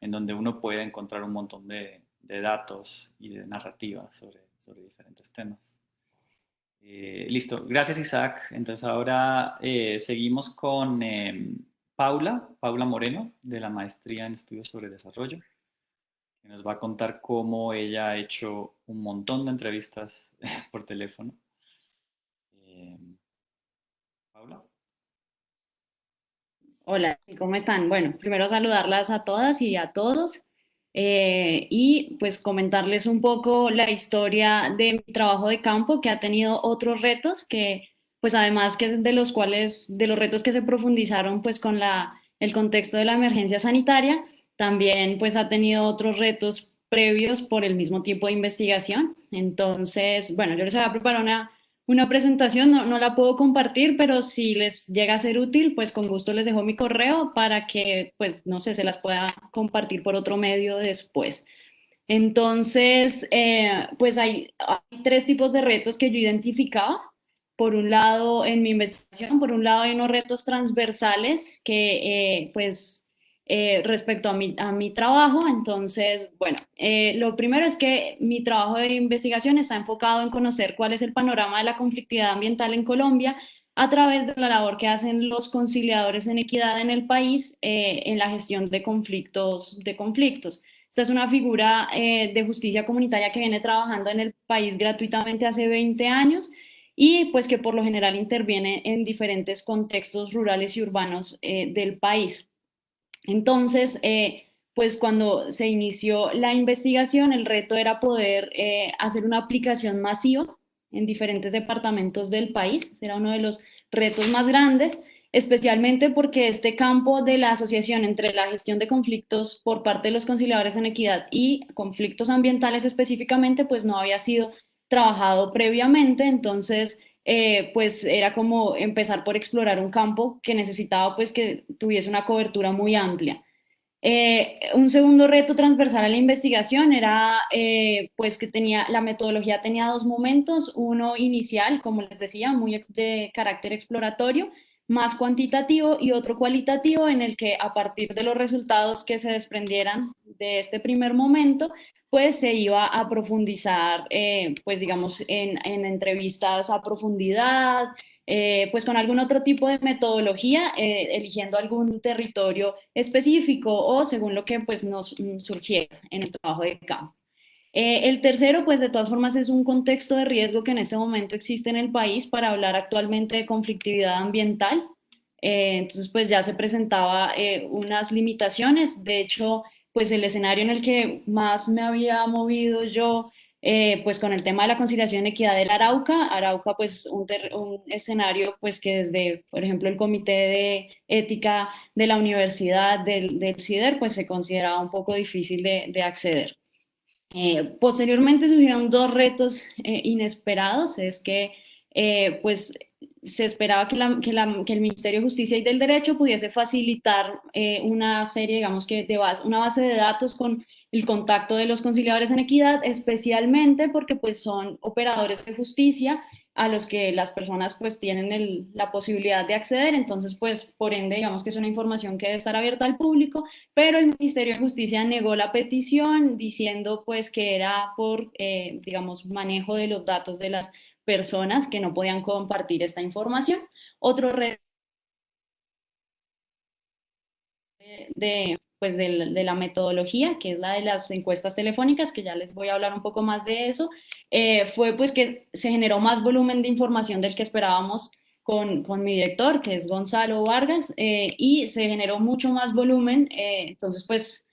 en donde uno puede encontrar un montón de datos y de narrativas sobre diferentes temas. Listo, gracias, Isaac. Entonces, ahora seguimos con Paula Moreno, de la Maestría en Estudios sobre Desarrollo, que nos va a contar cómo ella ha hecho un montón de entrevistas por teléfono. Eh, Paula. Hola, ¿cómo están? Bueno, primero saludarlas a todas y a todos y pues comentarles un poco la historia de mi trabajo de campo, que ha tenido otros retos que pues además que es de los cuales, de los retos que se profundizaron pues con el contexto de la emergencia sanitaria, también pues ha tenido otros retos previos por el mismo tipo de investigación. Entonces, bueno, yo les voy a preparar una presentación, no la puedo compartir, pero si les llega a ser útil, pues con gusto les dejo mi correo para que, pues, no sé, se las pueda compartir por otro medio después. Entonces, pues hay tres tipos de retos que yo identificaba. Por un lado, en mi investigación, por un lado hay unos retos transversales que, pues, respecto a mi trabajo. Entonces, bueno, lo primero es que mi trabajo de investigación está enfocado en conocer cuál es el panorama de la conflictividad ambiental en Colombia a través de la labor que hacen los conciliadores en equidad en el país en la gestión de conflictos. Esta es una figura de justicia comunitaria que viene trabajando en el país gratuitamente hace 20 años y pues que por lo general interviene en diferentes contextos rurales y urbanos del país. Entonces, pues cuando se inició la investigación, el reto era poder hacer una aplicación masiva en diferentes departamentos del país. Era uno de los retos más grandes, especialmente porque este campo de la asociación entre la gestión de conflictos por parte de los conciliadores en equidad y conflictos ambientales específicamente, pues no había sido trabajado previamente. Entonces, pues era como empezar por explorar un campo que necesitaba pues que tuviese una cobertura muy amplia. Un segundo reto transversal a la investigación era pues que la metodología tenía dos momentos, uno inicial, como les decía, muy de carácter exploratorio, más cuantitativo, y otro cualitativo en el que a partir de los resultados que se desprendieran de este primer momento, pues se iba a profundizar, pues digamos, en entrevistas a profundidad, pues con algún otro tipo de metodología, eligiendo algún territorio específico o según lo que pues nos surgiera en el trabajo de campo. El tercero, pues de todas formas es un contexto de riesgo que en este momento existe en el país para hablar actualmente de conflictividad ambiental. Entonces, pues ya se presentaba unas limitaciones. De hecho, pues el escenario en el que más me había movido yo, pues con el tema de la conciliación y equidad del Arauca, pues un escenario pues que desde, por ejemplo, el Comité de Ética de la Universidad del CIDER, pues se consideraba un poco difícil de acceder. Posteriormente surgieron dos retos inesperados. Es que pues se esperaba que el Ministerio de Justicia y del Derecho pudiese facilitar una serie, digamos que una base de datos con el contacto de los conciliadores en equidad, especialmente porque pues son operadores de justicia a los que las personas pues tienen la posibilidad de acceder. Entonces pues por ende digamos que es una información que debe estar abierta al público, pero el Ministerio de Justicia negó la petición diciendo pues que era por, digamos, manejo de los datos de las personas que no podían compartir esta información. Otro reto pues de la metodología, que es la de las encuestas telefónicas, que ya les voy a hablar un poco más de eso, fue pues que se generó más volumen de información del que esperábamos con mi director, que es Gonzalo Vargas, y se generó mucho más volumen. Entonces pues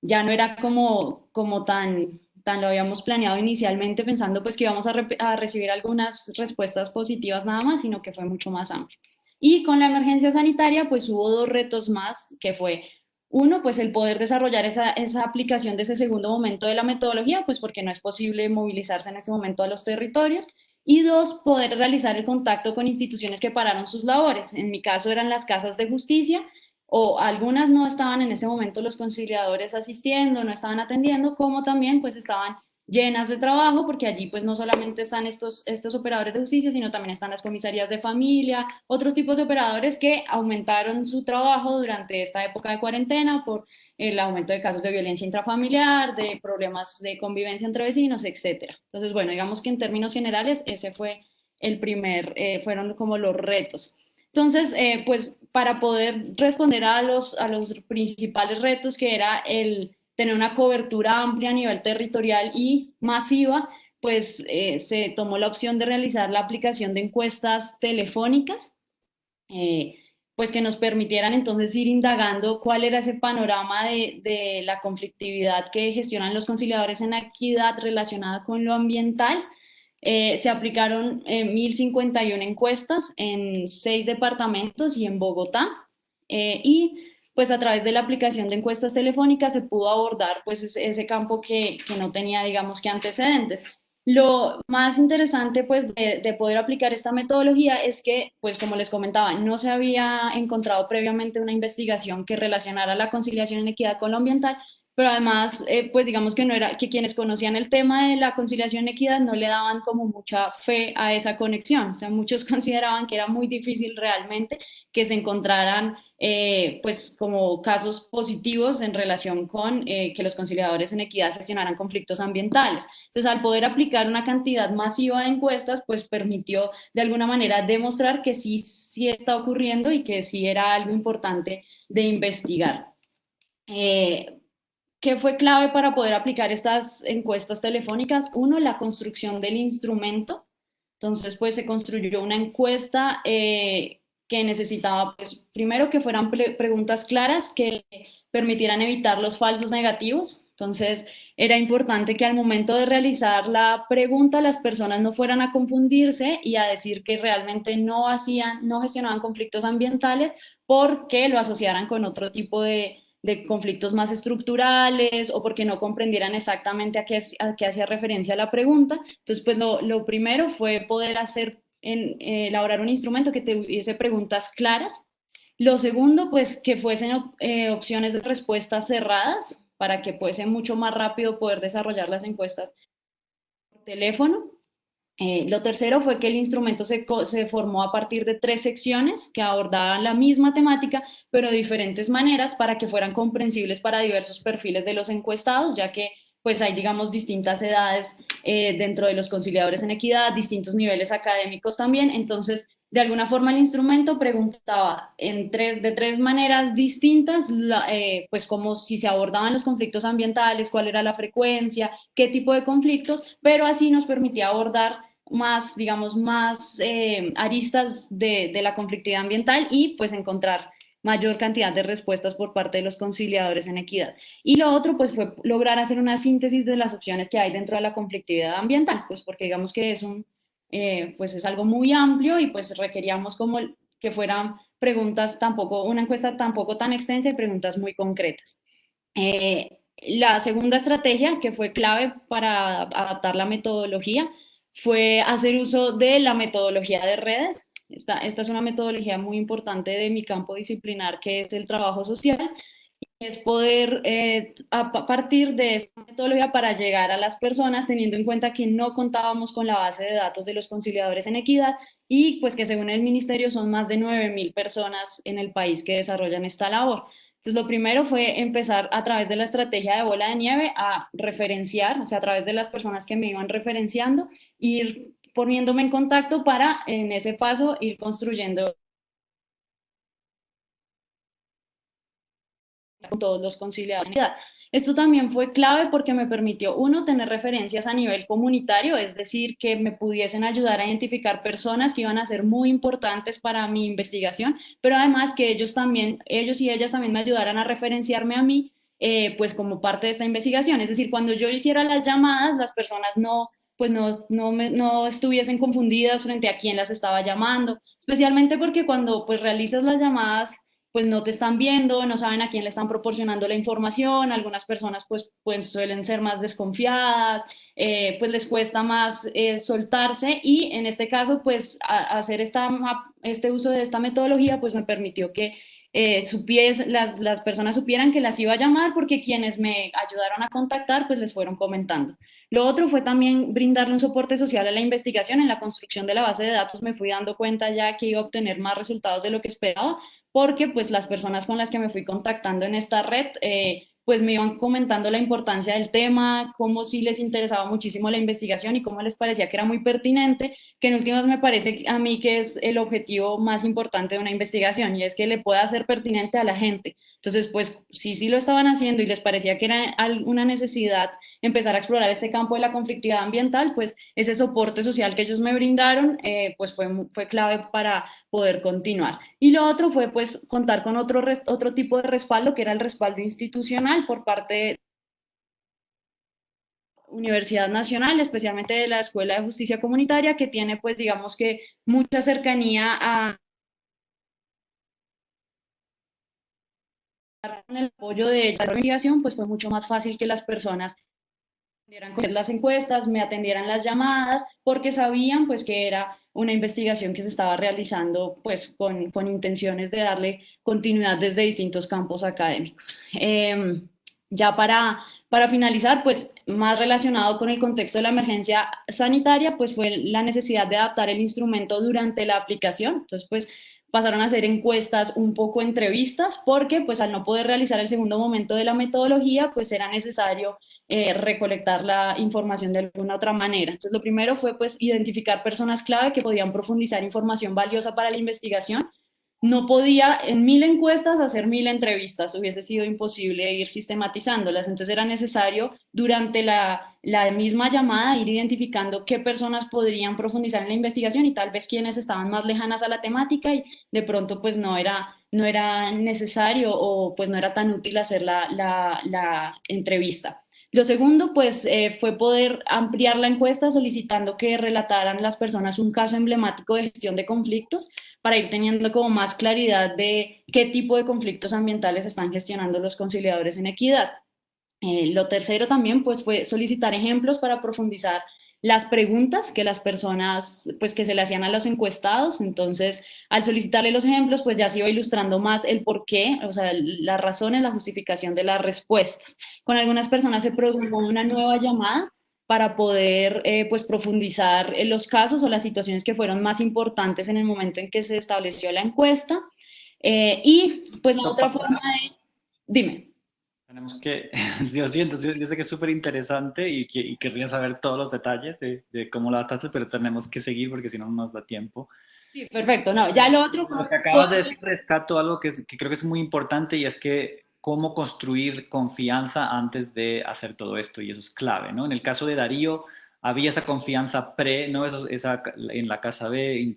ya no era como tan lo habíamos planeado inicialmente, pensando pues que íbamos a recibir algunas respuestas positivas nada más, sino que fue mucho más amplio. Y con la emergencia sanitaria pues hubo dos retos más, que fue uno, pues el poder desarrollar esa aplicación de ese segundo momento de la metodología, pues porque no es posible movilizarse en ese momento a los territorios. Y dos, poder realizar el contacto con instituciones que pararon sus labores. En mi caso eran las casas de justicia, o algunas no estaban en ese momento los conciliadores asistiendo, no estaban atendiendo, como también pues estaban llenas de trabajo, porque allí pues no solamente están estos operadores de justicia, sino también están las comisarías de familia, otros tipos de operadores que aumentaron su trabajo durante esta época de cuarentena por el aumento de casos de violencia intrafamiliar, de problemas de convivencia entre vecinos, etcétera. Entonces, bueno, digamos que en términos generales ese fue fueron como los retos. Entonces, pues para poder responder a los principales retos, que era el tener una cobertura amplia a nivel territorial y masiva, pues se tomó la opción de realizar la aplicación de encuestas telefónicas, pues que nos permitieran entonces ir indagando cuál era ese panorama de la conflictividad que gestionan los conciliadores en equidad relacionada con lo ambiental. Se aplicaron 1.051 encuestas en 6 departamentos y en Bogotá, y pues a través de la aplicación de encuestas telefónicas se pudo abordar pues ese campo que no tenía, digamos, que antecedentes. Lo más interesante pues de poder aplicar esta metodología es que, pues como les comentaba, no se había encontrado previamente una investigación que relacionara la conciliación en equidad con lo ambiental, pero además, pues digamos que no era que quienes conocían el tema de la conciliación en equidad no le daban como mucha fe a esa conexión. O sea, muchos consideraban que era muy difícil realmente que se encontraran pues como casos positivos en relación con que los conciliadores en equidad gestionaran conflictos ambientales. Entonces, al poder aplicar una cantidad masiva de encuestas, pues permitió de alguna manera demostrar que sí está ocurriendo y que sí era algo importante de investigar. ¿Qué fue clave para poder aplicar estas encuestas telefónicas? Uno, la construcción del instrumento. Entonces, pues se construyó una encuesta que necesitaba, pues, primero que fueran preguntas claras que permitieran evitar los falsos negativos. Entonces, era importante que al momento de realizar la pregunta las personas no fueran a confundirse y a decir que realmente no gestionaban conflictos ambientales porque lo asociaran con otro tipo de conflictos más estructurales o porque no comprendieran exactamente a qué hacía referencia la pregunta. Entonces, pues lo primero fue poder elaborar un instrumento que tuviese preguntas claras. Lo segundo, pues que fuesen opciones de respuestas cerradas para que fuese mucho más rápido poder desarrollar las encuestas por teléfono. Lo tercero fue que el instrumento se formó a partir de 3 secciones que abordaban la misma temática, pero de diferentes maneras para que fueran comprensibles para diversos perfiles de los encuestados, ya que pues hay, digamos, distintas edades dentro de los conciliadores en equidad, distintos niveles académicos también. Entonces, de alguna forma el instrumento preguntaba de 3 maneras distintas, pues como si se abordaban los conflictos ambientales, cuál era la frecuencia, qué tipo de conflictos, pero así nos permitía abordar más, digamos, más aristas de la conflictividad ambiental y pues encontrar mayor cantidad de respuestas por parte de los conciliadores en equidad. Y lo otro pues fue lograr hacer una síntesis de las opciones que hay dentro de la conflictividad ambiental, pues porque digamos que pues es algo muy amplio y pues requeríamos como que fueran preguntas una encuesta tampoco tan extensa y preguntas muy concretas. La segunda estrategia que fue clave para adaptar la metodología fue hacer uso de la metodología de redes. Esta es una metodología muy importante de mi campo disciplinar, que es el trabajo social. Es poder, a partir de esta metodología, para llegar a las personas, teniendo en cuenta que no contábamos con la base de datos de los conciliadores en equidad y pues que según el ministerio son más de 9.000 personas en el país que desarrollan esta labor. Entonces, lo primero fue empezar a través de la estrategia de bola de nieve a referenciar, o sea, a través de las personas que me iban referenciando, ir poniéndome en contacto para, en ese paso, ir construyendo con todos los conciliadores. Esto también fue clave porque me permitió, uno, tener referencias a nivel comunitario, es decir, que me pudiesen ayudar a identificar personas que iban a ser muy importantes para mi investigación, pero además que ellos y ellas también me ayudaran a referenciarme a mí, pues como parte de esta investigación. Es decir, cuando yo hiciera las llamadas, las personas no estuviesen confundidas frente a quién las estaba llamando, especialmente porque cuando pues realizas las llamadas pues no te están viendo, no saben a quién le están proporcionando la información, algunas personas pues suelen ser más desconfiadas, pues les cuesta más soltarse y en este caso pues hacer este uso de esta metodología pues me permitió que las personas supieran que las iba a llamar porque quienes me ayudaron a contactar pues les fueron comentando. Lo otro fue también brindarle un soporte social a la investigación. En la construcción de la base de datos me fui dando cuenta ya que iba a obtener más resultados de lo que esperaba, porque pues las personas con las que me fui contactando en esta red pues me iban comentando la importancia del tema, cómo sí les interesaba muchísimo la investigación y cómo les parecía que era muy pertinente, que en últimas me parece a mí que es el objetivo más importante de una investigación, y es que le pueda ser pertinente a la gente. Entonces, pues sí lo estaban haciendo y les parecía que era una necesidad empezar a explorar este campo de la conflictividad ambiental, pues ese soporte social que ellos me brindaron, pues fue clave para poder continuar. Y lo otro fue pues contar con otro tipo de respaldo, que era el respaldo institucional por parte de Universidad Nacional, especialmente de la Escuela de Justicia Comunitaria, que tiene pues digamos que mucha cercanía a con el apoyo de la investigación, pues fue mucho más fácil que las personas atendieran las encuestas, me atendieran las llamadas, porque sabían pues que era una investigación que se estaba realizando pues con intenciones de darle continuidad desde distintos campos académicos. Ya para finalizar, pues más relacionado con el contexto de la emergencia sanitaria, pues fue la necesidad de adaptar el instrumento durante la aplicación. Entonces, pues pasaron a hacer encuestas, un poco entrevistas, porque pues al no poder realizar el segundo momento de la metodología, pues era necesario recolectar la información de alguna otra manera. Entonces, lo primero fue pues identificar personas clave que podían profundizar información valiosa para la investigación. No podía en 1000 encuestas hacer 1000 entrevistas, hubiese sido imposible ir sistematizándolas, entonces era necesario durante la misma llamada ir identificando qué personas podrían profundizar en la investigación y tal vez quienes estaban más lejanas a la temática y de pronto pues no era necesario o pues no era tan útil hacer la entrevista. Lo segundo, pues, fue poder ampliar la encuesta solicitando que relataran las personas un caso emblemático de gestión de conflictos para ir teniendo como más claridad de qué tipo de conflictos ambientales están gestionando los conciliadores en equidad. Lo tercero también, pues, fue solicitar ejemplos para profundizar las preguntas que las personas, pues, que se le hacían a los encuestados. Entonces, al solicitarle los ejemplos, pues ya se iba ilustrando más el por qué, o sea, las razones, la justificación de las respuestas. Con algunas personas se programó una nueva llamada para poder, pues, profundizar en los casos o las situaciones que fueron más importantes en el momento en que se estableció la encuesta. Y, pues, la otra forma de... Dime. Tenemos que, yo siento, yo sé que es súper interesante y querría saber todos los detalles de cómo la adaptaste, pero tenemos que seguir porque si no, no nos da tiempo. Sí, perfecto. No, ya lo otro fue... Lo que acabas de decir, rescato algo que creo que es muy importante y es que cómo construir confianza antes de hacer todo esto, y eso es clave, ¿no? En el caso de Darío, había esa confianza ¿no? En la casa B,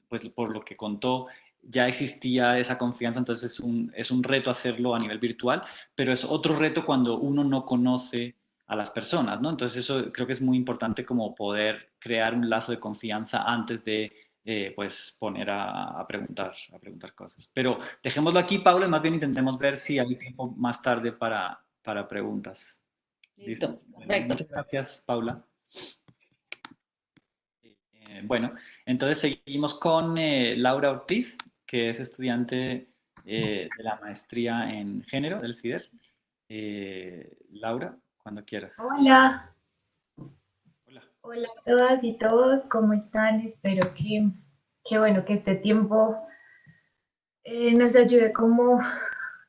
pues por lo que contó, ya existía esa confianza, entonces es un reto hacerlo a nivel virtual, pero es otro reto cuando uno no conoce a las personas, ¿no? Entonces eso creo que es muy importante como poder crear un lazo de confianza antes de pues poner a preguntar cosas. Pero dejémoslo aquí, Paula, y más bien intentemos ver si hay tiempo más tarde para preguntas. Listo. Bueno, muchas gracias, Paula. Bueno, entonces seguimos con Laura Ortiz, que es estudiante de la maestría en género del CIDER. Laura, cuando quieras. Hola. Hola. Hola a todas y todos, ¿cómo están? Espero que bueno, que este tiempo nos ayude como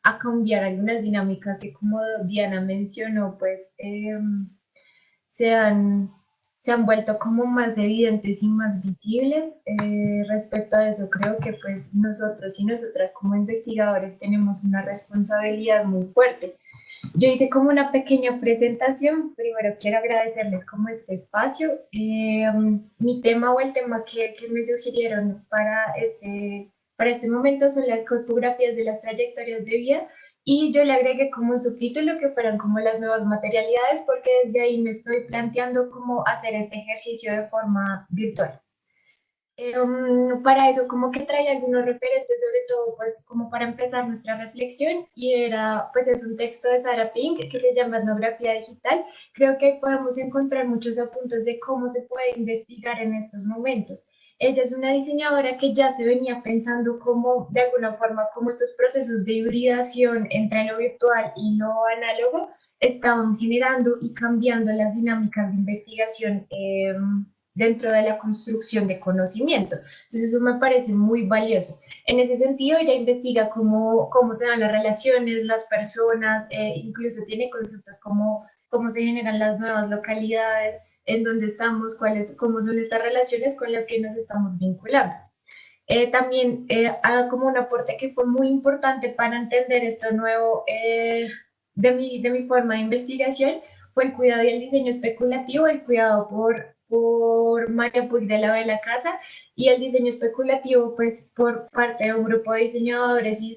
a cambiar algunas dinámicas que como Diana mencionó, pues se han, se han vuelto como más evidentes y más visibles. Respecto a eso, creo que pues nosotros y nosotras como investigadores tenemos una responsabilidad muy fuerte. Yo hice como una pequeña presentación. Primero quiero agradecerles como este espacio. Mi tema o el tema que me sugirieron para este momento son las cartografías de las trayectorias de vida, y yo le agregué como un subtítulo que fueran como las nuevas materialidades, porque desde ahí me estoy planteando cómo hacer este ejercicio de forma virtual. Para eso como que trae algunos referentes, sobre todo pues como para empezar nuestra reflexión, y era pues es un texto de Sarah Pink que se llama Etnografía Digital. Creo que ahí podemos encontrar muchos apuntes de cómo se puede investigar en estos momentos. Ella es una diseñadora que ya se venía pensando como, de alguna forma, como estos procesos de hibridación entre lo virtual y lo análogo estaban generando y cambiando las dinámicas de investigación dentro de la construcción de conocimiento. Entonces eso me parece muy valioso. En ese sentido, ella investiga cómo se dan las relaciones, las personas, incluso tiene conceptos como cómo se generan las nuevas localidades, en dónde estamos, cómo son estas relaciones con las que nos estamos vinculando. También como un aporte que fue muy importante para entender esto nuevo de mi forma de investigación fue el cuidado y el diseño especulativo, el cuidado por María Puig de la Vela Casa y el diseño especulativo pues por parte de un grupo de diseñadores y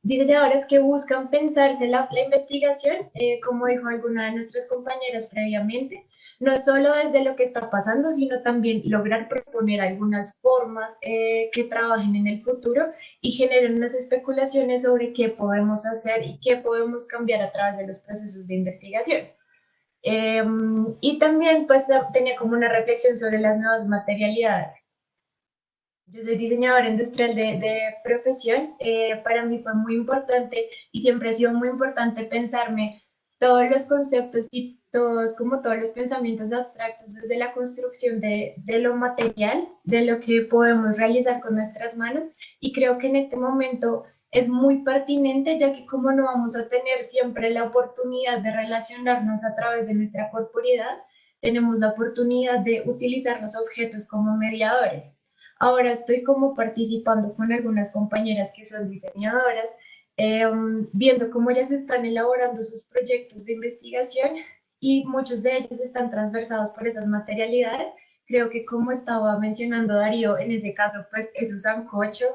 diseñadores que buscan pensarse la investigación, como dijo alguna de nuestras compañeras previamente, no solo desde lo que está pasando, sino también lograr proponer algunas formas que trabajen en el futuro y generen unas especulaciones sobre qué podemos hacer y qué podemos cambiar a través de los procesos de investigación. Y también pues tenía como una reflexión sobre las nuevas materialidades. Yo soy diseñadora industrial de profesión. Para mí fue muy importante y siempre ha sido muy importante pensarme todos los conceptos y todos los pensamientos abstractos desde la construcción de lo material, de lo que podemos realizar con nuestras manos. Y creo que en este momento es muy pertinente, ya que como no vamos a tener siempre la oportunidad de relacionarnos a través de nuestra corporeidad, tenemos la oportunidad de utilizar los objetos como mediadores. Ahora estoy como participando con algunas compañeras que son diseñadoras, viendo cómo ellas están elaborando sus proyectos de investigación y muchos de ellos están transversados por esas materialidades. Creo que como estaba mencionando Darío, en ese caso pues es un sancocho,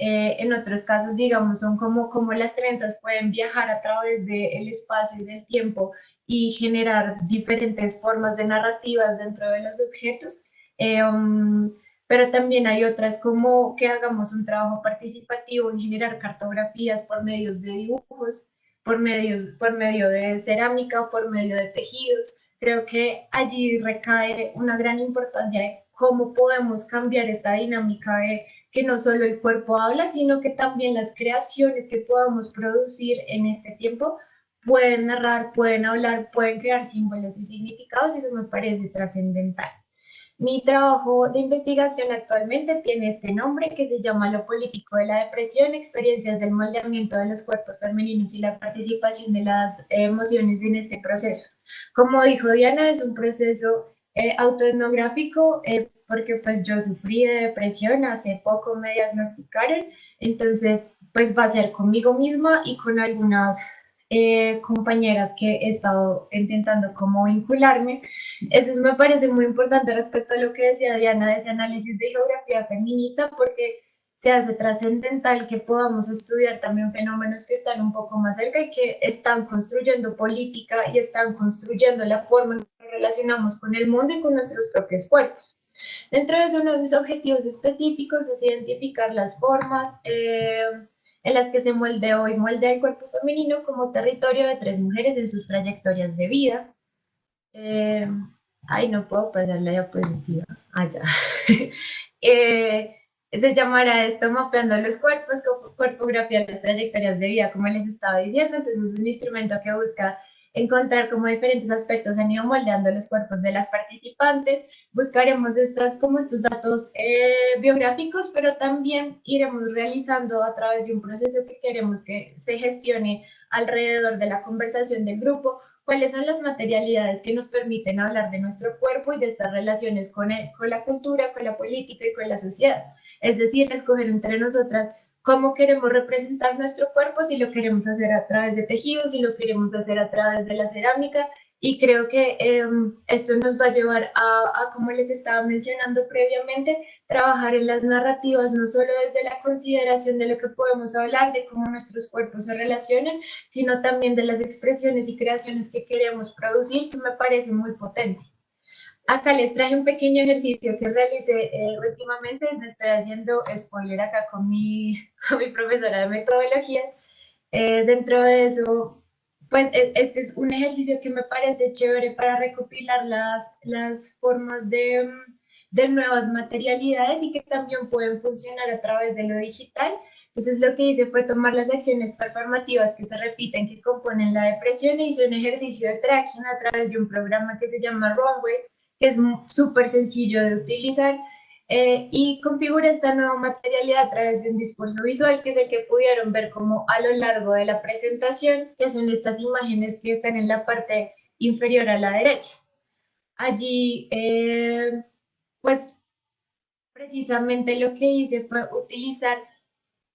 en otros casos digamos son como las trenzas pueden viajar a través del espacio y del tiempo y generar diferentes formas de narrativas dentro de los objetos. Eh, um, pero también hay otras como que hagamos un trabajo participativo en generar cartografías por medios de dibujos, por medio de cerámica o por medio de tejidos. Creo que allí recae una gran importancia de cómo podemos cambiar esta dinámica de que no solo el cuerpo habla, sino que también las creaciones que podamos producir en este tiempo pueden narrar, pueden hablar, pueden crear símbolos y significados, y eso me parece trascendental. Mi trabajo de investigación actualmente tiene este nombre que se llama Lo político de la depresión, experiencias del moldeamiento de los cuerpos femeninos y la participación de las emociones en este proceso. Como dijo Diana, es un proceso autoetnográfico porque pues yo sufrí de depresión, hace poco me diagnosticaron, entonces pues va a ser conmigo misma y con algunas compañeras que he estado intentando como vincularme. Eso me parece muy importante respecto a lo que decía Diana de ese análisis de geografía feminista, porque se hace trascendental que podamos estudiar también fenómenos que están un poco más cerca y que están construyendo política y están construyendo la forma en que nos relacionamos con el mundo y con nuestros propios cuerpos. Dentro de eso, uno de mis objetivos específicos es identificar las formas en las que se moldeó y moldea el cuerpo femenino como territorio de tres mujeres en sus trayectorias de vida. Ay, no puedo pasar la diapositiva. Allá. Se llamará esto Mapeando los cuerpos, cuerpografía las trayectorias de vida, como les estaba diciendo. Entonces es un instrumento que busca encontrar como diferentes aspectos han ido moldeando los cuerpos de las participantes. Buscaremos estos datos biográficos, pero también iremos realizando a través de un proceso que queremos que se gestione alrededor de la conversación del grupo, cuáles son las materialidades que nos permiten hablar de nuestro cuerpo y de estas relaciones con la cultura, con la política y con la sociedad. Es decir, escoger entre nosotras cómo queremos representar nuestro cuerpo, si lo queremos hacer a través de tejidos, si lo queremos hacer a través de la cerámica. Y creo que esto nos va a llevar como les estaba mencionando previamente, trabajar en las narrativas, no solo desde la consideración de lo que podemos hablar, de cómo nuestros cuerpos se relacionan, sino también de las expresiones y creaciones que queremos producir, que me parece muy potente. Acá les traje un pequeño ejercicio que realicé últimamente. Me estoy haciendo spoiler acá con mi profesora de metodologías. Dentro de eso, pues este es un ejercicio que me parece chévere para recopilar las formas de nuevas materialidades y que también pueden funcionar a través de lo digital. Entonces lo que hice fue tomar las acciones performativas que se repiten, que componen la depresión, e hice un ejercicio de tracking a través de un programa que se llama Runway, que es súper sencillo de utilizar, y configura esta nueva materialidad a través de un discurso visual, que es el que pudieron ver como a lo largo de la presentación, que son estas imágenes que están en la parte inferior a la derecha. Allí, pues, precisamente lo que hice fue utilizar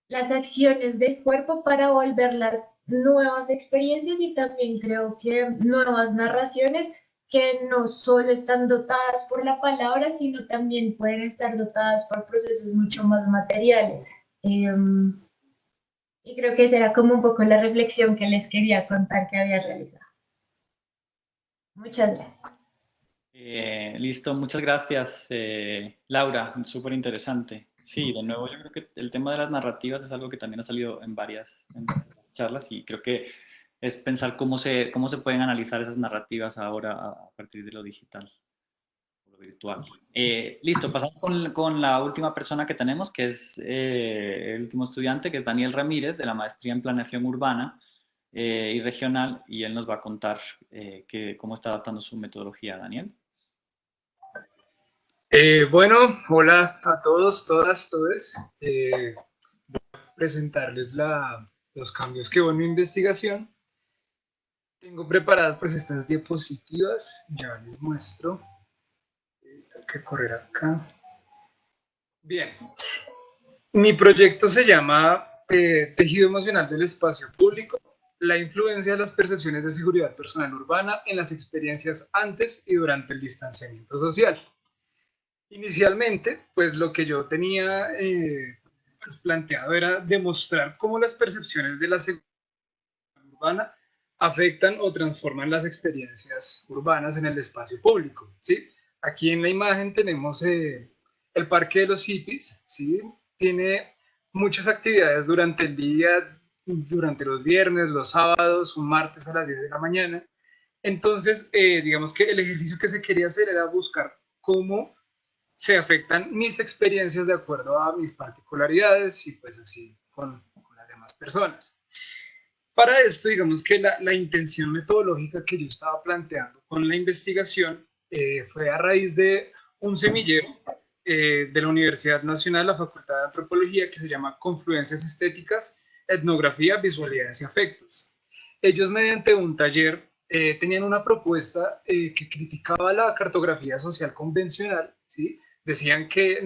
las acciones del cuerpo para volverlas nuevas experiencias y también creo que nuevas narraciones que no solo están dotadas por la palabra, sino también pueden estar dotadas por procesos mucho más materiales. Y creo que esa era como un poco la reflexión que les quería contar que había realizado. Muchas gracias. Listo, muchas gracias, Laura, súper interesante. Sí, de nuevo, yo creo que el tema de las narrativas es algo que también ha salido en varias charlas y creo que es pensar cómo se pueden analizar esas narrativas ahora a partir de lo digital, lo virtual. Listo, pasamos con la última persona que tenemos, que es el último estudiante, que es Daniel Ramírez, de la maestría en planeación urbana y regional, y él nos va a contar cómo está adaptando su metodología. Daniel. Bueno, hola a todos, todas, todes. Voy a presentarles los cambios que hubo en mi investigación. Tengo preparadas pues estas diapositivas, ya les muestro. Tengo que correr acá. Bien, mi proyecto se llama Tejido emocional del espacio público, la influencia de las percepciones de seguridad personal urbana en las experiencias antes y durante el distanciamiento social. Inicialmente, pues lo que yo tenía pues, planteado era demostrar cómo las percepciones de la seguridad urbana afectan o transforman las experiencias urbanas en el espacio público, ¿sí? Aquí en la imagen tenemos el Parque de los Hippies, ¿sí? Tiene muchas actividades durante el día, durante los viernes, los sábados, un martes a las 10 de la mañana. Entonces, digamos que el ejercicio que se quería hacer era buscar cómo se afectan mis experiencias de acuerdo a mis particularidades y pues así con las demás personas. Para esto, digamos que la intención metodológica que yo estaba planteando con la investigación fue a raíz de un semillero de la Universidad Nacional, la Facultad de Antropología, que se llama Confluencias Estéticas, Etnografía, Visualidades y Afectos. Ellos, mediante un taller, tenían una propuesta que criticaba la cartografía social convencional, ¿sí? Decían que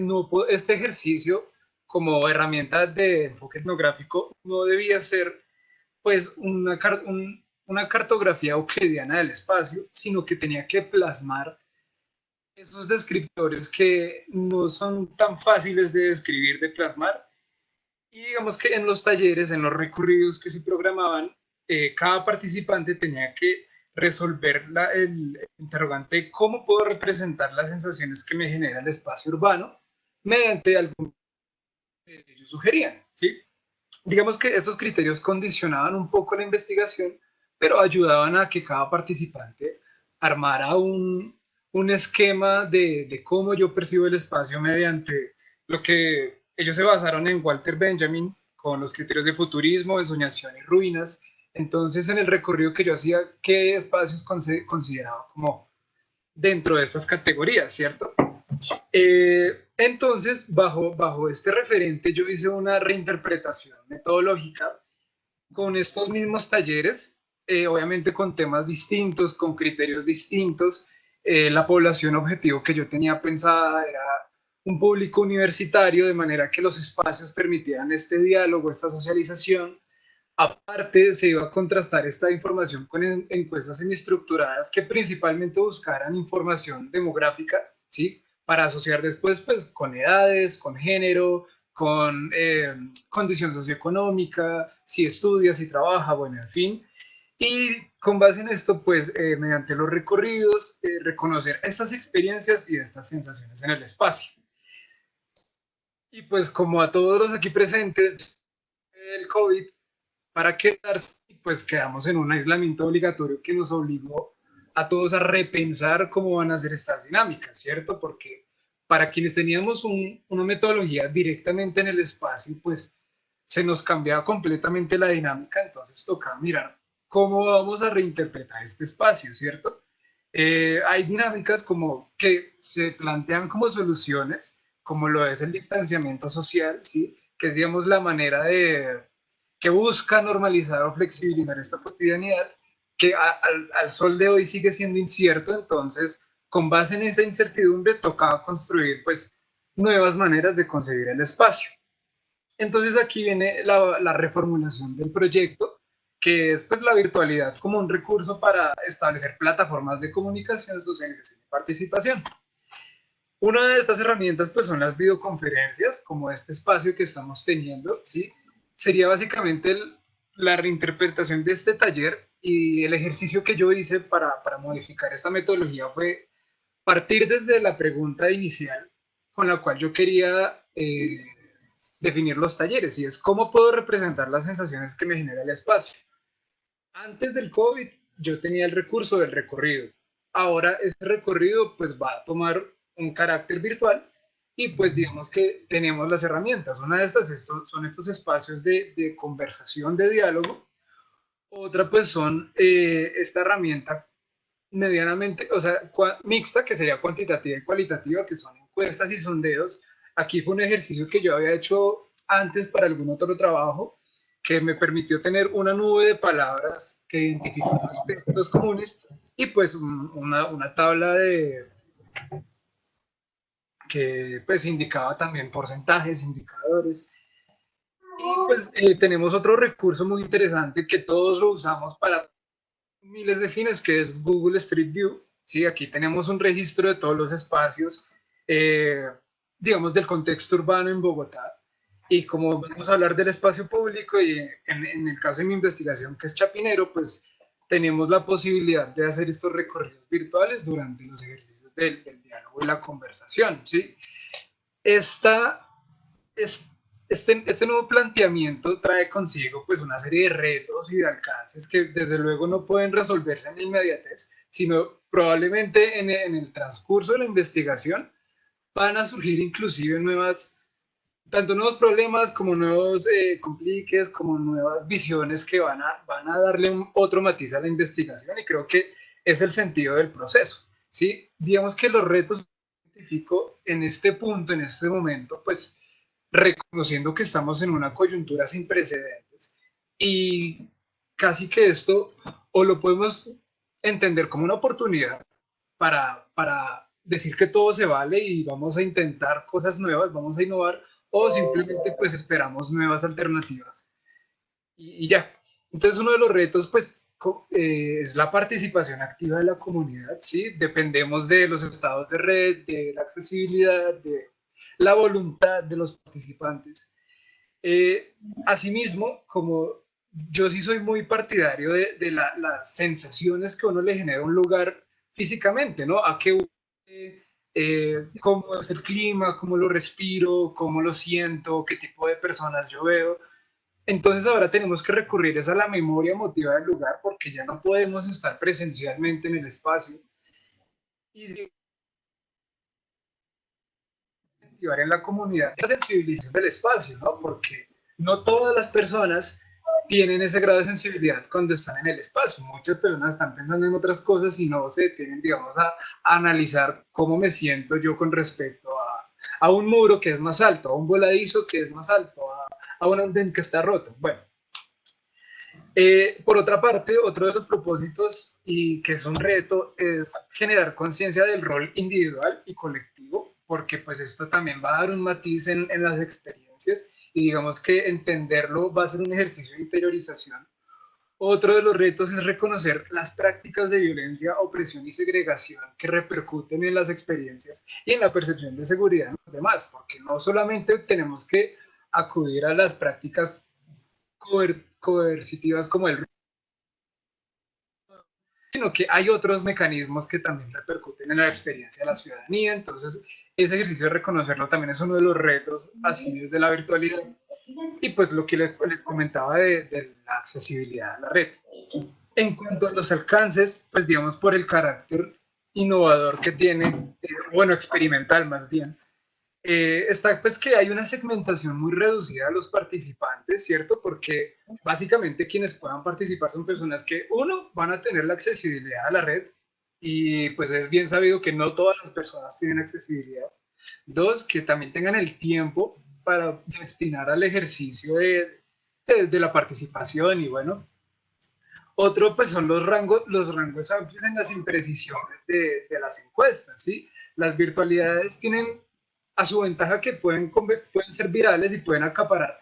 este ejercicio como herramienta de enfoque etnográfico no debía ser pues una cartografía euclidiana del espacio, sino que tenía que plasmar esos descriptores que no son tan fáciles de describir, de plasmar. Y digamos que en los talleres, en los recorridos que se programaban, cada participante tenía que resolver el interrogante: ¿cómo puedo representar las sensaciones que me genera el espacio urbano mediante algún que ellos sugerían, ¿sí? Digamos que esos criterios condicionaban un poco la investigación, pero ayudaban a que cada participante armara un esquema de cómo yo percibo el espacio mediante lo que ellos se basaron en Walter Benjamin con los criterios de futurismo, de soñación y ruinas. Entonces, en el recorrido que yo hacía, ¿qué espacios consideraba como dentro de estas categorías, cierto? Entonces, bajo este referente, yo hice una reinterpretación metodológica con estos mismos talleres, obviamente con temas distintos, con criterios distintos. La población objetivo que yo tenía pensada era un público universitario, de manera que los espacios permitieran este diálogo, esta socialización. Aparte, se iba a contrastar esta información con encuestas semiestructuradas que principalmente buscaran información demográfica, ¿sí? Para asociar después pues, con edades, con género, con condición socioeconómica, si estudia, si trabaja, bueno, en fin. Y con base en esto, pues, mediante los recorridos, reconocer estas experiencias y estas sensaciones en el espacio. Y pues, como a todos los aquí presentes, el COVID, para quedarse, pues quedamos en un aislamiento obligatorio que nos obligó a todos a repensar cómo van a ser estas dinámicas, ¿cierto? Porque para quienes teníamos una metodología directamente en el espacio, pues se nos cambiaba completamente la dinámica, entonces tocaba mirar cómo vamos a reinterpretar este espacio, ¿cierto? Hay dinámicas como que se plantean como soluciones, como lo es el distanciamiento social, ¿sí? Que es, digamos, la manera que busca normalizar o flexibilizar esta cotidianidad, que al sol de hoy sigue siendo incierto, entonces, con base en esa incertidumbre, tocaba construir, pues, nuevas maneras de concebir el espacio. Entonces aquí viene la reformulación del proyecto, que es pues la virtualidad como un recurso para establecer plataformas de comunicación, socialización y participación. Una de estas herramientas pues son las videoconferencias, como este espacio que estamos teniendo, ¿sí? Sería básicamente la reinterpretación de este taller, y el ejercicio que yo hice para modificar esta metodología fue partir desde la pregunta inicial con la cual yo quería definir los talleres, y es cómo puedo representar las sensaciones que me genera el espacio. Antes del COVID yo tenía el recurso del recorrido. Ahora ese recorrido pues va a tomar un carácter virtual, y pues digamos que tenemos las herramientas. Una de estas son estos espacios de conversación, de diálogo. Otra pues son esta herramienta medianamente, o sea, mixta, que sería cuantitativa y cualitativa, que son encuestas y sondeos. Aquí fue un ejercicio que yo había hecho antes para algún otro trabajo, que me permitió tener una nube de palabras que identifican aspectos comunes, y pues una tabla que pues indicaba también porcentajes, indicadores. Y pues tenemos otro recurso muy interesante que todos lo usamos para miles de fines, que es Google Street View. ¿Sí? Aquí tenemos un registro de todos los espacios, digamos, del contexto urbano en Bogotá. Y como vamos a hablar del espacio público, y en el caso de mi investigación, que es Chapinero, pues tenemos la posibilidad de hacer estos recorridos virtuales durante los ejercicios del diálogo y la conversación. ¿Sí? Este nuevo planteamiento trae consigo pues una serie de retos y de alcances que desde luego no pueden resolverse en inmediatez, sino probablemente en el transcurso de la investigación van a surgir inclusive tanto nuevos problemas como nuevos compliques, como nuevas visiones que van a darle otro matiz a la investigación, y creo que es el sentido del proceso. ¿Sí? Digamos que los retos que identifico en este punto, en este momento, pues reconociendo que estamos en una coyuntura sin precedentes, y casi que esto o lo podemos entender como una oportunidad para decir que todo se vale y vamos a intentar cosas nuevas, vamos a innovar, o simplemente pues esperamos nuevas alternativas y ya. Entonces uno de los retos pues es la participación activa de la comunidad, ¿sí? Dependemos de los estados de red, de la accesibilidad, de la voluntad de los participantes. Asimismo, como yo sí soy muy partidario de las sensaciones que uno le genera a un lugar físicamente, ¿no? A qué cómo es el clima, cómo lo respiro, cómo lo siento, qué tipo de personas yo veo. Entonces ahora tenemos que recurrir a la memoria emotiva del lugar, porque ya no podemos estar presencialmente en el espacio, y en la comunidad la sensibilización del espacio, ¿no? Porque no todas las personas tienen ese grado de sensibilidad cuando están en el espacio. Muchas personas están pensando en otras cosas y no se tienen, digamos, a analizar cómo me siento yo con respecto a un muro que es más alto, a un voladizo que es más alto, a un andén que está roto. Bueno, por otra parte, otro de los propósitos, y que es un reto, es generar conciencia del rol individual y colectivo, porque pues esto también va a dar un matiz en las experiencias, y digamos que entenderlo va a ser un ejercicio de interiorización. Otro de los retos es reconocer las prácticas de violencia, opresión y segregación que repercuten en las experiencias y en la percepción de seguridad en los demás, porque no solamente tenemos que acudir a las prácticas coercitivas como el, sino que hay otros mecanismos que también repercuten en la experiencia de la ciudadanía. Entonces, ese ejercicio de reconocerlo también es uno de los retos, así desde la virtualidad. Y pues lo que les comentaba de la accesibilidad a la red. En cuanto a los alcances, pues digamos por el carácter innovador que tiene, bueno, experimental más bien, está pues que hay una segmentación muy reducida a los participantes, ¿cierto? Porque básicamente quienes puedan participar son personas que, uno, van a tener la accesibilidad a la red y pues es bien sabido que no todas las personas tienen accesibilidad. Dos, que también tengan el tiempo para destinar al ejercicio de la participación y bueno. Otro, pues son los rangos amplios en las imprecisiones de las encuestas, ¿sí? Las virtualidades tienen a su ventaja que pueden ser virales y pueden acaparar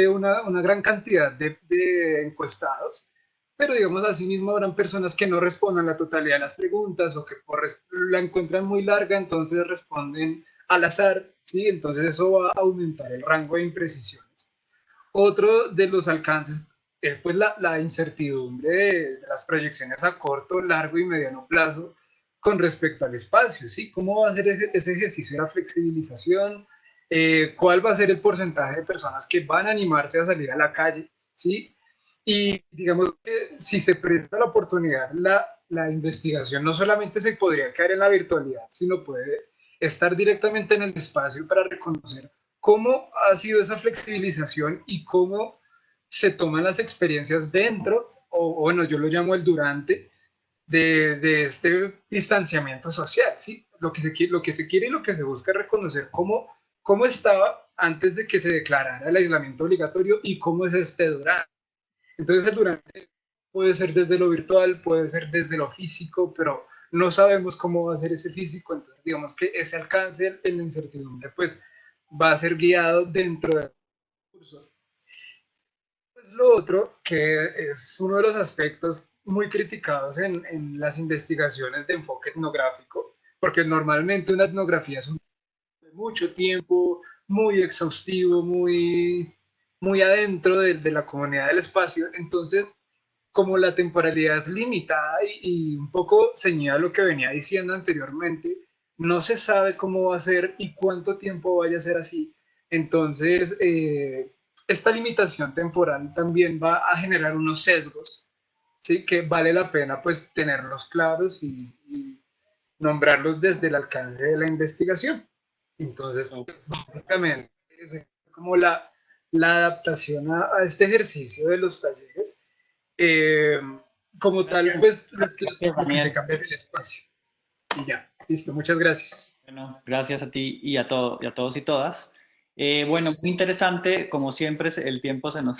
una gran cantidad de encuestados, pero digamos así mismo habrán personas que no respondan la totalidad de las preguntas o que la encuentran muy larga, entonces responden al azar, ¿sí? Entonces eso va a aumentar el rango de imprecisiones. Otro de los alcances es pues la incertidumbre de las proyecciones a corto, largo y mediano plazo con respecto al espacio, ¿sí? ¿Cómo va a ser ese ejercicio de la flexibilización? ¿Cuál va a ser el porcentaje de personas que van a animarse a salir a la calle, ¿sí? Y digamos que si se presta la oportunidad, la investigación no solamente se podría quedar en la virtualidad, sino puede estar directamente en el espacio para reconocer cómo ha sido esa flexibilización y cómo se toman las experiencias dentro, o bueno, yo lo llamo el durante, de este distanciamiento social, ¿sí? Lo que se quiere y lo que se busca es reconocer cómo estaba antes de que se declarara el aislamiento obligatorio y cómo es este durante. Entonces el durante puede ser desde lo virtual, puede ser desde lo físico, pero no sabemos cómo va a ser ese físico, entonces digamos que ese alcance en la incertidumbre pues va a ser guiado dentro del curso. Pues lo otro, que es uno de los aspectos muy criticados en las investigaciones de enfoque etnográfico, porque normalmente una etnografía es un de mucho tiempo, muy exhaustivo, muy adentro de la comunidad del espacio, entonces como la temporalidad es limitada y un poco ceñida a lo que venía diciendo anteriormente, no se sabe cómo va a ser y cuánto tiempo vaya a ser así. Entonces, esta limitación temporal también va a generar unos sesgos, ¿sí? Que vale la pena pues tenerlos claros y nombrarlos desde el alcance de la investigación. Entonces, pues, básicamente, es como la adaptación a este ejercicio de los talleres eh, como tal, pues lo que se cambia es el espacio. Y ya, listo, muchas gracias. Bueno, gracias a ti y y a todos y todas. Bueno, muy interesante, como siempre el tiempo se nos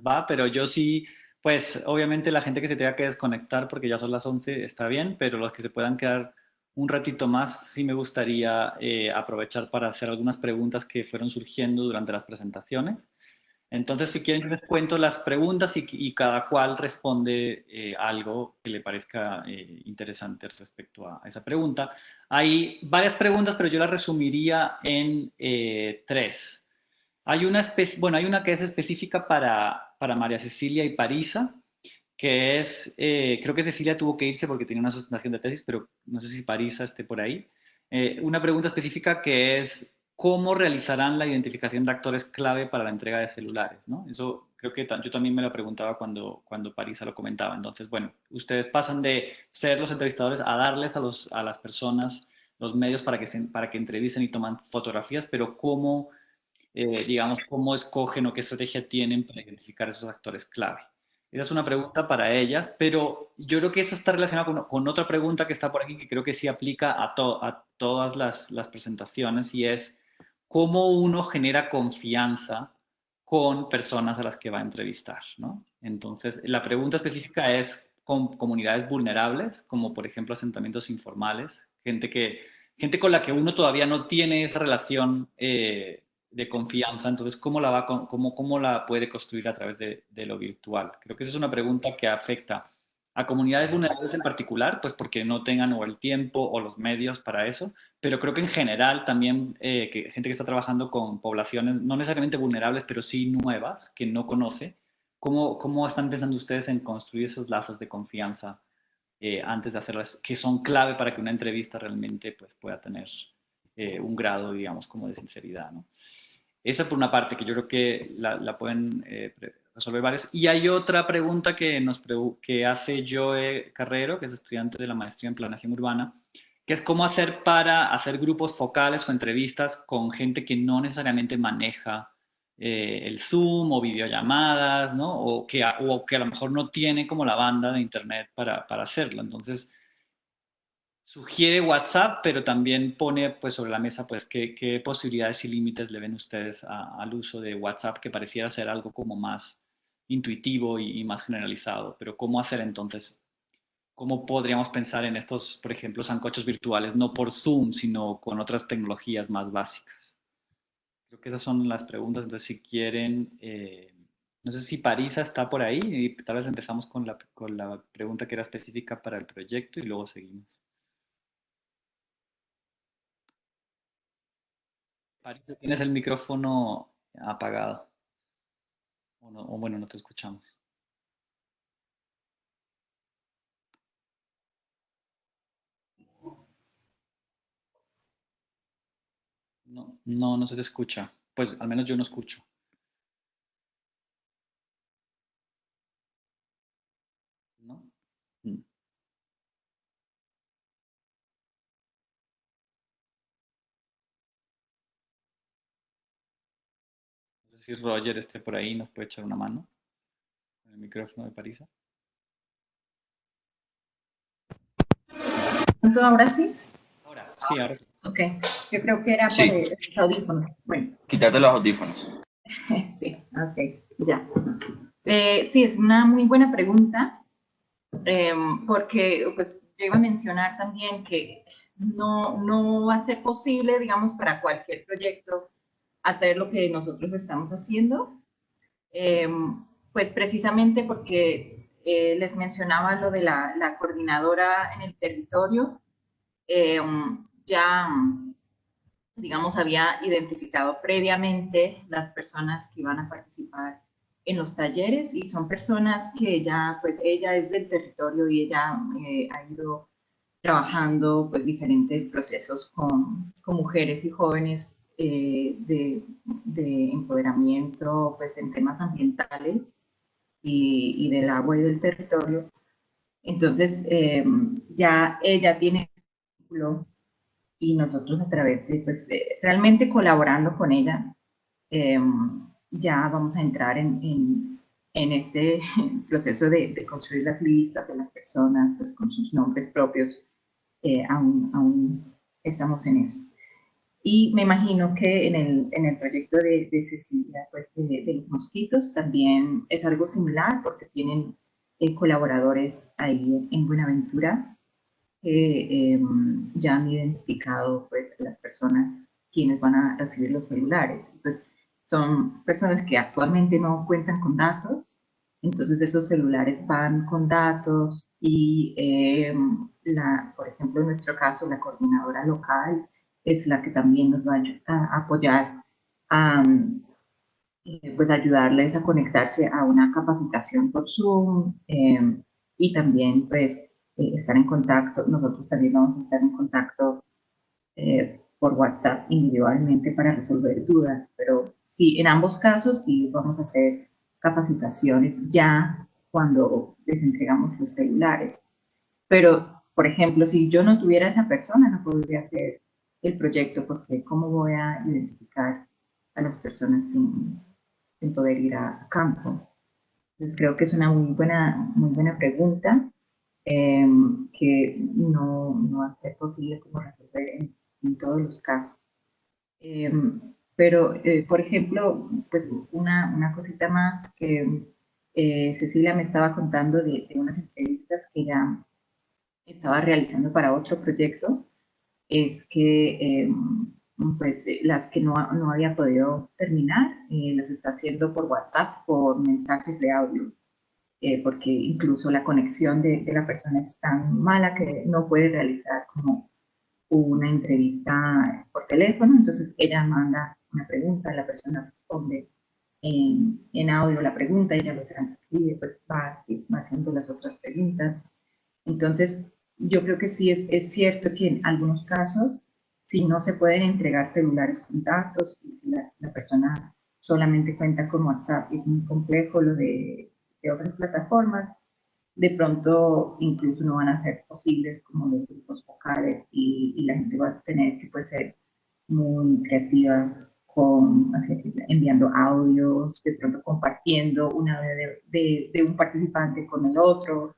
va, pero yo sí, pues obviamente la gente que se tenga que desconectar porque ya son las 11 está bien, pero los que se puedan quedar un ratito más, sí me gustaría aprovechar para hacer algunas preguntas que fueron surgiendo durante las presentaciones. Entonces, si quieren, les cuento las preguntas y cada cual responde algo que le parezca interesante respecto a esa pregunta. Hay varias preguntas, pero yo las resumiría en tres. Hay una que es específica para María Cecilia y Parisa, que es, creo que Cecilia tuvo que irse porque tenía una sustentación de tesis, pero no sé si Parisa esté por ahí. Una pregunta específica que es, ¿cómo realizarán la identificación de actores clave para la entrega de celulares? ¿No? Eso creo que yo también me lo preguntaba cuando Parisa lo comentaba. Entonces, bueno, ustedes pasan de ser los entrevistadores a darles a las personas los medios para que entrevisten y toman fotografías, pero ¿cómo, digamos, cómo escogen o qué estrategia tienen para identificar esos actores clave? Esa es una pregunta para ellas, pero yo creo que eso está relacionado con otra pregunta que está por aquí que creo que sí aplica a todas las presentaciones y es cómo uno genera confianza con personas a las que va a entrevistar, ¿no? Entonces, la pregunta específica es con comunidades vulnerables, como por ejemplo asentamientos informales, gente con la que uno todavía no tiene esa relación de confianza, entonces, ¿cómo la puede construir a través de lo virtual? Creo que esa es una pregunta que afecta a comunidades vulnerables en particular, pues porque no tengan o el tiempo o los medios para eso, pero creo que en general también gente que está trabajando con poblaciones no necesariamente vulnerables, pero sí nuevas, que no conoce, ¿cómo están pensando ustedes en construir esos lazos de confianza antes de hacerlas, que son clave para que una entrevista realmente pues, pueda tener un grado, digamos, como de sinceridad, ¿no? Esa por una parte, que yo creo que la pueden resolver varios. Y hay otra pregunta que hace Joe Carrero, que es estudiante de la maestría en planeación urbana, que es cómo hacer para hacer grupos focales o entrevistas con gente que no necesariamente maneja el Zoom o videollamadas, ¿no? O que a lo mejor no tiene como la banda de internet para hacerlo. Entonces, sugiere WhatsApp, pero también pone pues, sobre la mesa pues, qué posibilidades y límites le ven ustedes al uso de WhatsApp, que pareciera ser algo como más intuitivo y más generalizado. Pero ¿cómo hacer entonces? ¿Cómo podríamos pensar en estos, por ejemplo, sancochos virtuales, no por Zoom, sino con otras tecnologías más básicas? Creo que esas son las preguntas. Entonces, si quieren, no sé si Parisa está por ahí, y tal vez empezamos con la pregunta que era específica para el proyecto y luego seguimos. Parisa, tienes el micrófono apagado. O bueno, no te escuchamos. No se te escucha. Pues al menos yo no escucho. ¿No? Mm. No sé si Roger esté por ahí, nos puede echar una mano con el micrófono de Parisa. ¿Ahora sí? Ahora, sí, ahora sí. Ok, yo creo que era Sí. por los audífonos. Bueno, Quítate los audífonos. sí, ok, ya. Sí, es una muy buena pregunta, porque pues yo iba a mencionar también que no va a ser posible, digamos, para cualquier proyecto hacer lo que nosotros estamos haciendo, pues precisamente porque les mencionaba lo de la coordinadora en el territorio, ya, digamos, había identificado previamente las personas que iban a participar en los talleres y son personas que ya, pues ella es del territorio y ella ha ido trabajando pues diferentes procesos con mujeres y jóvenes de empoderamiento pues en temas ambientales y del agua y del territorio. Entonces ya ella tiene vínculo y nosotros a través de pues realmente colaborando con ella ya vamos a entrar en ese proceso de construir las listas de las personas pues con sus nombres propios. Aún estamos en eso. Y me imagino que en el proyecto de Cecilia, pues de los mosquitos, también es algo similar porque tienen colaboradores ahí en Buenaventura que ya han identificado pues las personas quienes van a recibir los celulares. Pues son personas que actualmente no cuentan con datos, entonces esos celulares van con datos y por ejemplo, en nuestro caso, la coordinadora local es la que también nos va a apoyar a pues ayudarles a conectarse a una capacitación por Zoom y también pues estar en contacto. Nosotros también vamos a estar en contacto por WhatsApp individualmente para resolver dudas, pero sí, en ambos casos sí vamos a hacer capacitaciones ya cuando les entregamos los celulares. Pero, por ejemplo, si yo no tuviera esa persona, no podría hacer el proyecto, porque ¿cómo voy a identificar a las personas sin poder ir a campo? Entonces creo que es una muy buena pregunta que no va a ser posible como resolver en todos los casos. Pero, por ejemplo, pues una cosita más que Cecilia me estaba contando de unas entrevistas que ella estaba realizando para otro proyecto, es que pues las que no había podido terminar, las está haciendo por WhatsApp, por mensajes de audio, porque incluso la conexión de la persona es tan mala que no puede realizar como una entrevista por teléfono, entonces ella manda una pregunta, la persona responde en audio la pregunta, ella lo transcribe, pues va haciendo las otras preguntas. Entonces, yo creo que sí es cierto que en algunos casos, si no se pueden entregar celulares con datos y si la persona solamente cuenta con WhatsApp, es muy complejo lo de otras plataformas, de pronto incluso no van a ser posibles como los grupos focales y la gente va a tener que pues, ser muy creativa enviando audios, de pronto compartiendo una de un participante con el otro.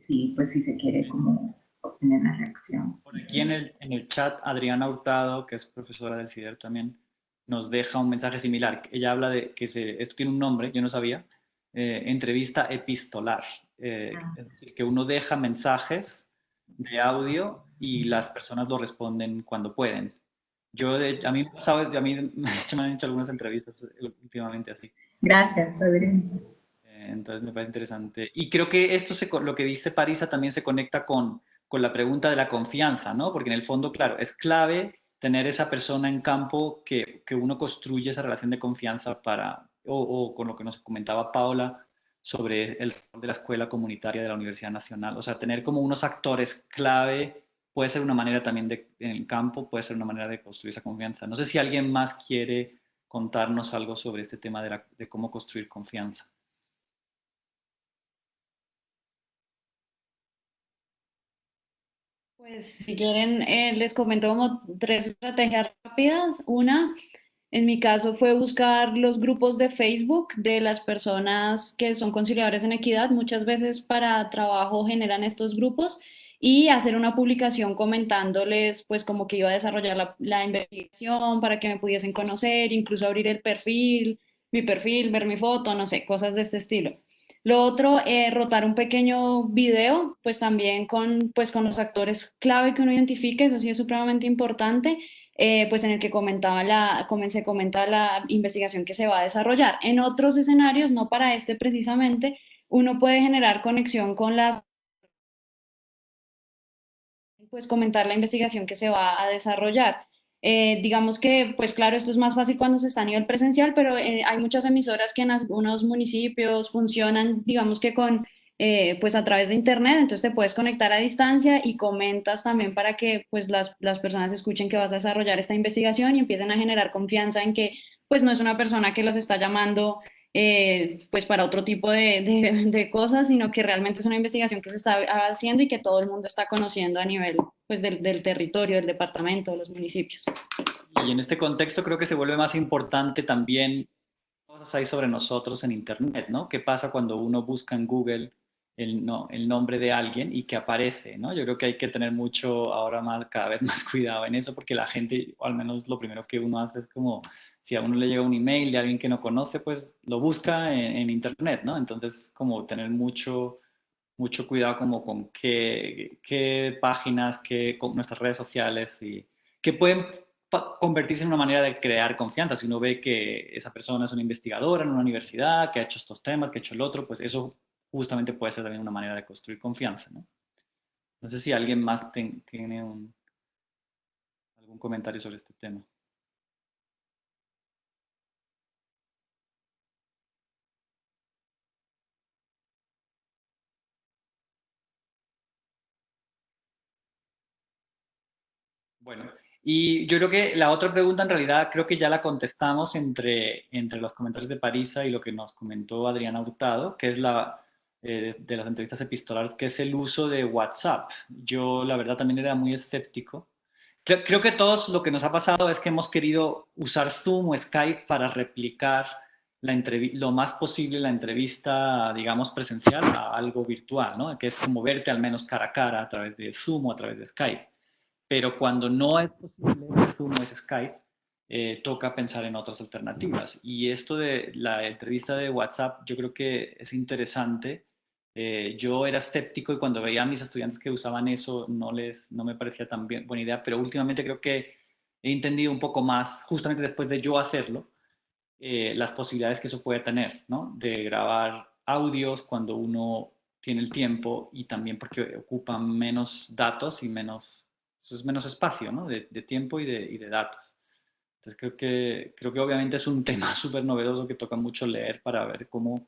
Sí, pues si se quiere como obtener una reacción. Por aquí en el chat, Adriana Hurtado, que es profesora del CIDER también, nos deja un mensaje similar. Ella habla de que esto tiene un nombre, yo no sabía, entrevista epistolar. Es decir, que uno deja mensajes de audio y las personas lo responden cuando pueden. A mí, ¿sabes? A mí me han hecho algunas entrevistas últimamente así. Gracias, Adriana. Entonces me parece interesante. Y creo que lo que dice Parisa también se conecta con la pregunta de la confianza, ¿no? Porque en el fondo, claro, es clave tener esa persona en campo que uno construye esa relación de confianza o con lo que nos comentaba Paola sobre el rol de la escuela comunitaria de la Universidad Nacional. O sea, tener como unos actores clave puede ser una manera también en el campo, puede ser una manera de construir esa confianza. No sé si alguien más quiere contarnos algo sobre este tema de cómo construir confianza. Pues si quieren, les comento como 3 estrategias rápidas. Una, en mi caso, fue buscar los grupos de Facebook de las personas que son conciliadores en equidad. Muchas veces para trabajo generan estos grupos y hacer una publicación comentándoles pues como que iba a desarrollar la investigación para que me pudiesen conocer, incluso abrir mi perfil, ver mi foto, no sé, cosas de este estilo. Lo otro, rotar un pequeño video, pues también con los actores clave que uno identifique, eso sí es supremamente importante, pues en el que se comenta la investigación que se va a desarrollar. En otros escenarios, no para este precisamente, uno puede generar conexión con pues comentar la investigación que se va a desarrollar. Digamos que, pues claro, esto es más fácil cuando se está a nivel presencial, pero hay muchas emisoras que en algunos municipios funcionan, digamos que pues a través de internet, entonces te puedes conectar a distancia y comentas también para que pues las personas escuchen que vas a desarrollar esta investigación y empiecen a generar confianza en que pues no es una persona que los está llamando pues para otro tipo de cosas, sino que realmente es una investigación que se está haciendo y que todo el mundo está conociendo a nivel pues, del territorio, del departamento, de los municipios. Y en este contexto creo que se vuelve más importante también cosas hay sobre nosotros en Internet, ¿no? ¿Qué pasa cuando uno busca en Google el nombre de alguien y que aparece, ¿no? Yo creo que hay que tener ahora cada vez más cuidado en eso, porque la gente, o al menos lo primero que uno hace es como, si a uno le llega un email de alguien que no conoce, pues lo busca en Internet, ¿no? Entonces, como tener mucho cuidado como con qué páginas, con nuestras redes sociales y que pueden convertirse en una manera de crear confianza. Si uno ve que esa persona es una investigadora en una universidad, que ha hecho estos temas, que ha hecho el otro, pues eso justamente puede ser también una manera de construir confianza, ¿no? No sé si alguien más tiene algún comentario sobre este tema. Bueno, y yo creo que la otra pregunta en realidad creo que ya la contestamos entre los comentarios de Parisa y lo que nos comentó Adriana Hurtado, que es de las entrevistas epistolares, que es el uso de WhatsApp. Yo la verdad también era muy escéptico. Creo que todos lo que nos ha pasado es que hemos querido usar Zoom o Skype para replicar lo más posible la entrevista, digamos, presencial a algo virtual, ¿no? Que es como verte al menos cara a cara a través de Zoom o a través de Skype. Pero cuando no es posible, Zoom o es Skype, toca pensar en otras alternativas. Y esto de la entrevista de WhatsApp, yo creo que es interesante. Yo era escéptico y cuando veía a mis estudiantes que usaban eso, no me parecía tan buena idea, pero últimamente creo que he entendido un poco más, justamente después de yo hacerlo, las posibilidades que eso puede tener, ¿no? De grabar audios cuando uno tiene el tiempo y también porque ocupan menos datos y menos espacio, ¿no? De tiempo y de datos. Entonces creo que obviamente es un tema súper novedoso que toca mucho leer para ver cómo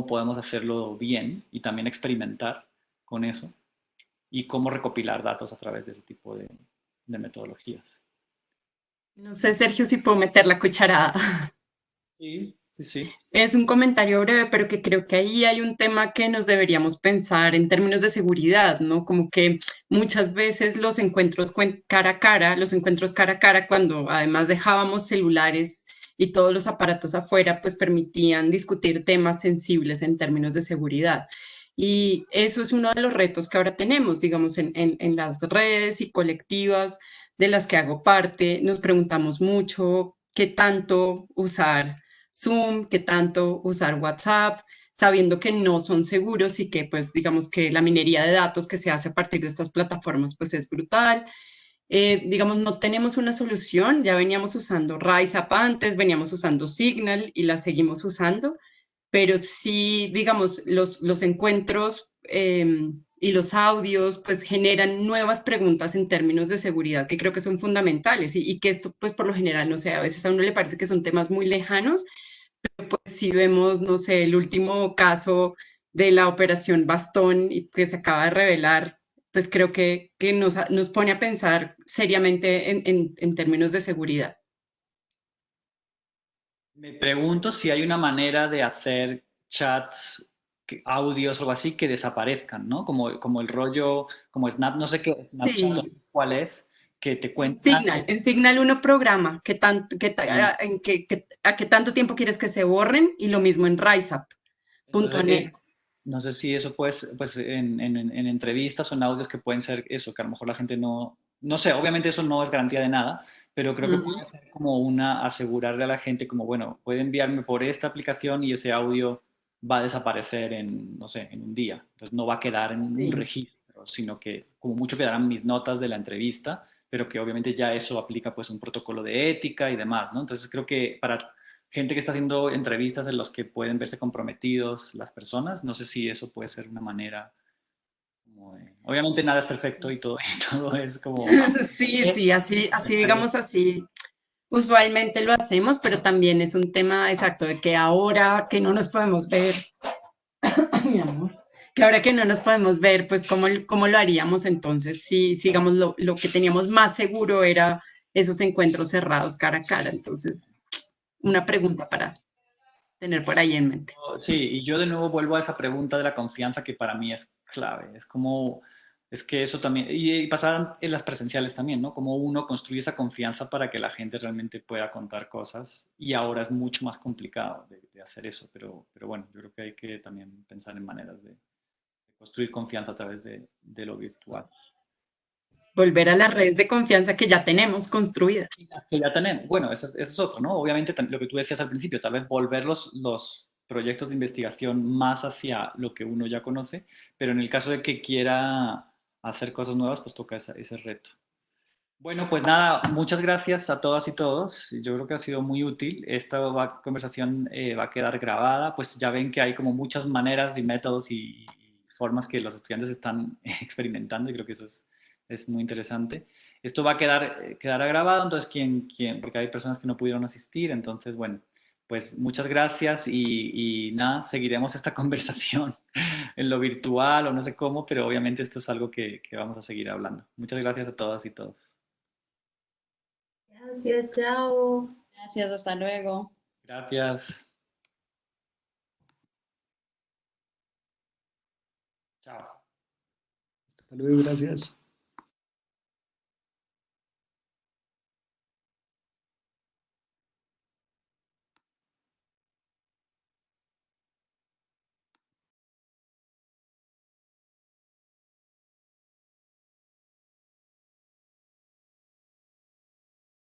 podemos hacerlo bien y también experimentar con eso y cómo recopilar datos a través de ese tipo de metodologías. No sé, Sergio, si puedo meter la cucharada. Sí, Sí, sí. Es un comentario breve, pero que creo que ahí hay un tema que nos deberíamos pensar en términos de seguridad, ¿no? Como que muchas veces los encuentros cara a cara, los encuentros cara a cara, cuando además dejábamos celulares y todos los aparatos afuera, pues permitían discutir temas sensibles en términos de seguridad. Y eso es uno de los retos que ahora tenemos, digamos, en las redes y colectivas de las que hago parte. Nos preguntamos mucho qué tanto usar Zoom, qué tanto usar WhatsApp, sabiendo que no son seguros y que pues digamos que la minería de datos que se hace a partir de estas plataformas pues es brutal. Digamos, no tenemos una solución, ya veníamos usando RiseUp antes, veníamos usando Signal y la seguimos usando, pero sí, digamos, los encuentros y los audios pues generan nuevas preguntas en términos de seguridad que creo que son fundamentales y que esto pues por lo general, no sé, a veces a uno le parece que son temas muy lejanos, pues si vemos, no sé, el último caso de la operación Bastón y que se acaba de revelar, pues creo que nos pone a pensar seriamente en términos de seguridad. Me pregunto si hay una manera de hacer chats, audios o algo así que desaparezcan, ¿no? Como el rollo, como Snap, no sé qué, Snapchat, Sí, cuál es, que te en cuenta. Signal, en Signal uno programa qué tanto, Y a qué tanto tiempo quieres que se borren y lo mismo en entonces, RiseUp.net. no sé si eso pues en entrevistas o en audios que pueden ser eso, que a lo mejor la gente no sé, obviamente eso no es garantía de nada, pero creo que puede ser como asegurarle a la gente como, bueno, puede enviarme por esta aplicación y ese audio va a desaparecer no sé, en un día. Entonces no va a quedar en un Sí. registro, sino que como mucho quedarán mis notas de la entrevista, pero que obviamente ya eso aplica pues un protocolo de ética y demás, ¿no? Entonces creo que para gente que está haciendo entrevistas en los que pueden verse comprometidos las personas. No sé si eso puede ser una manera como de... Obviamente nada es perfecto y todo, y todo es como... Sí, sí, así digamos así. Usualmente lo hacemos, pero también es un tema exacto de que ahora que no nos podemos ver, ay, mi amor, que ahora que no nos podemos ver, pues cómo lo haríamos entonces. Sí, digamos, lo que teníamos más seguro era esos encuentros cerrados cara a cara. Entonces, una pregunta para tener por ahí en mente. Sí, y yo de nuevo vuelvo a esa pregunta de la confianza que para mí es clave. Es como, es que eso también, y pasa en las presenciales también, ¿no? Como uno construye esa confianza para que la gente realmente pueda contar cosas y ahora es mucho más complicado de hacer eso, pero bueno, yo creo que hay que también pensar en maneras de construir confianza a través de lo virtual. Volver a las redes de confianza que ya tenemos construidas. Las que ya tenemos. Bueno, eso es otro, ¿no? Obviamente lo que tú decías al principio, tal vez volver los proyectos de investigación más hacia lo que uno ya conoce, pero en el caso de que quiera hacer cosas nuevas, pues toca ese reto. Bueno, pues nada, muchas gracias a todas y todos. Yo creo que ha sido muy útil. Esta conversación va a quedar grabada, pues ya ven que hay como muchas maneras y métodos y formas que los estudiantes están experimentando y creo que eso es muy interesante. Esto va a quedar grabado, entonces porque hay personas que no pudieron asistir, entonces bueno, pues muchas gracias y nada, seguiremos esta conversación en lo virtual o no sé cómo, pero obviamente esto es algo que vamos a seguir hablando. Muchas gracias a todas y todos. Gracias, chao. Gracias, hasta luego. Gracias. Chao. Hasta luego, gracias.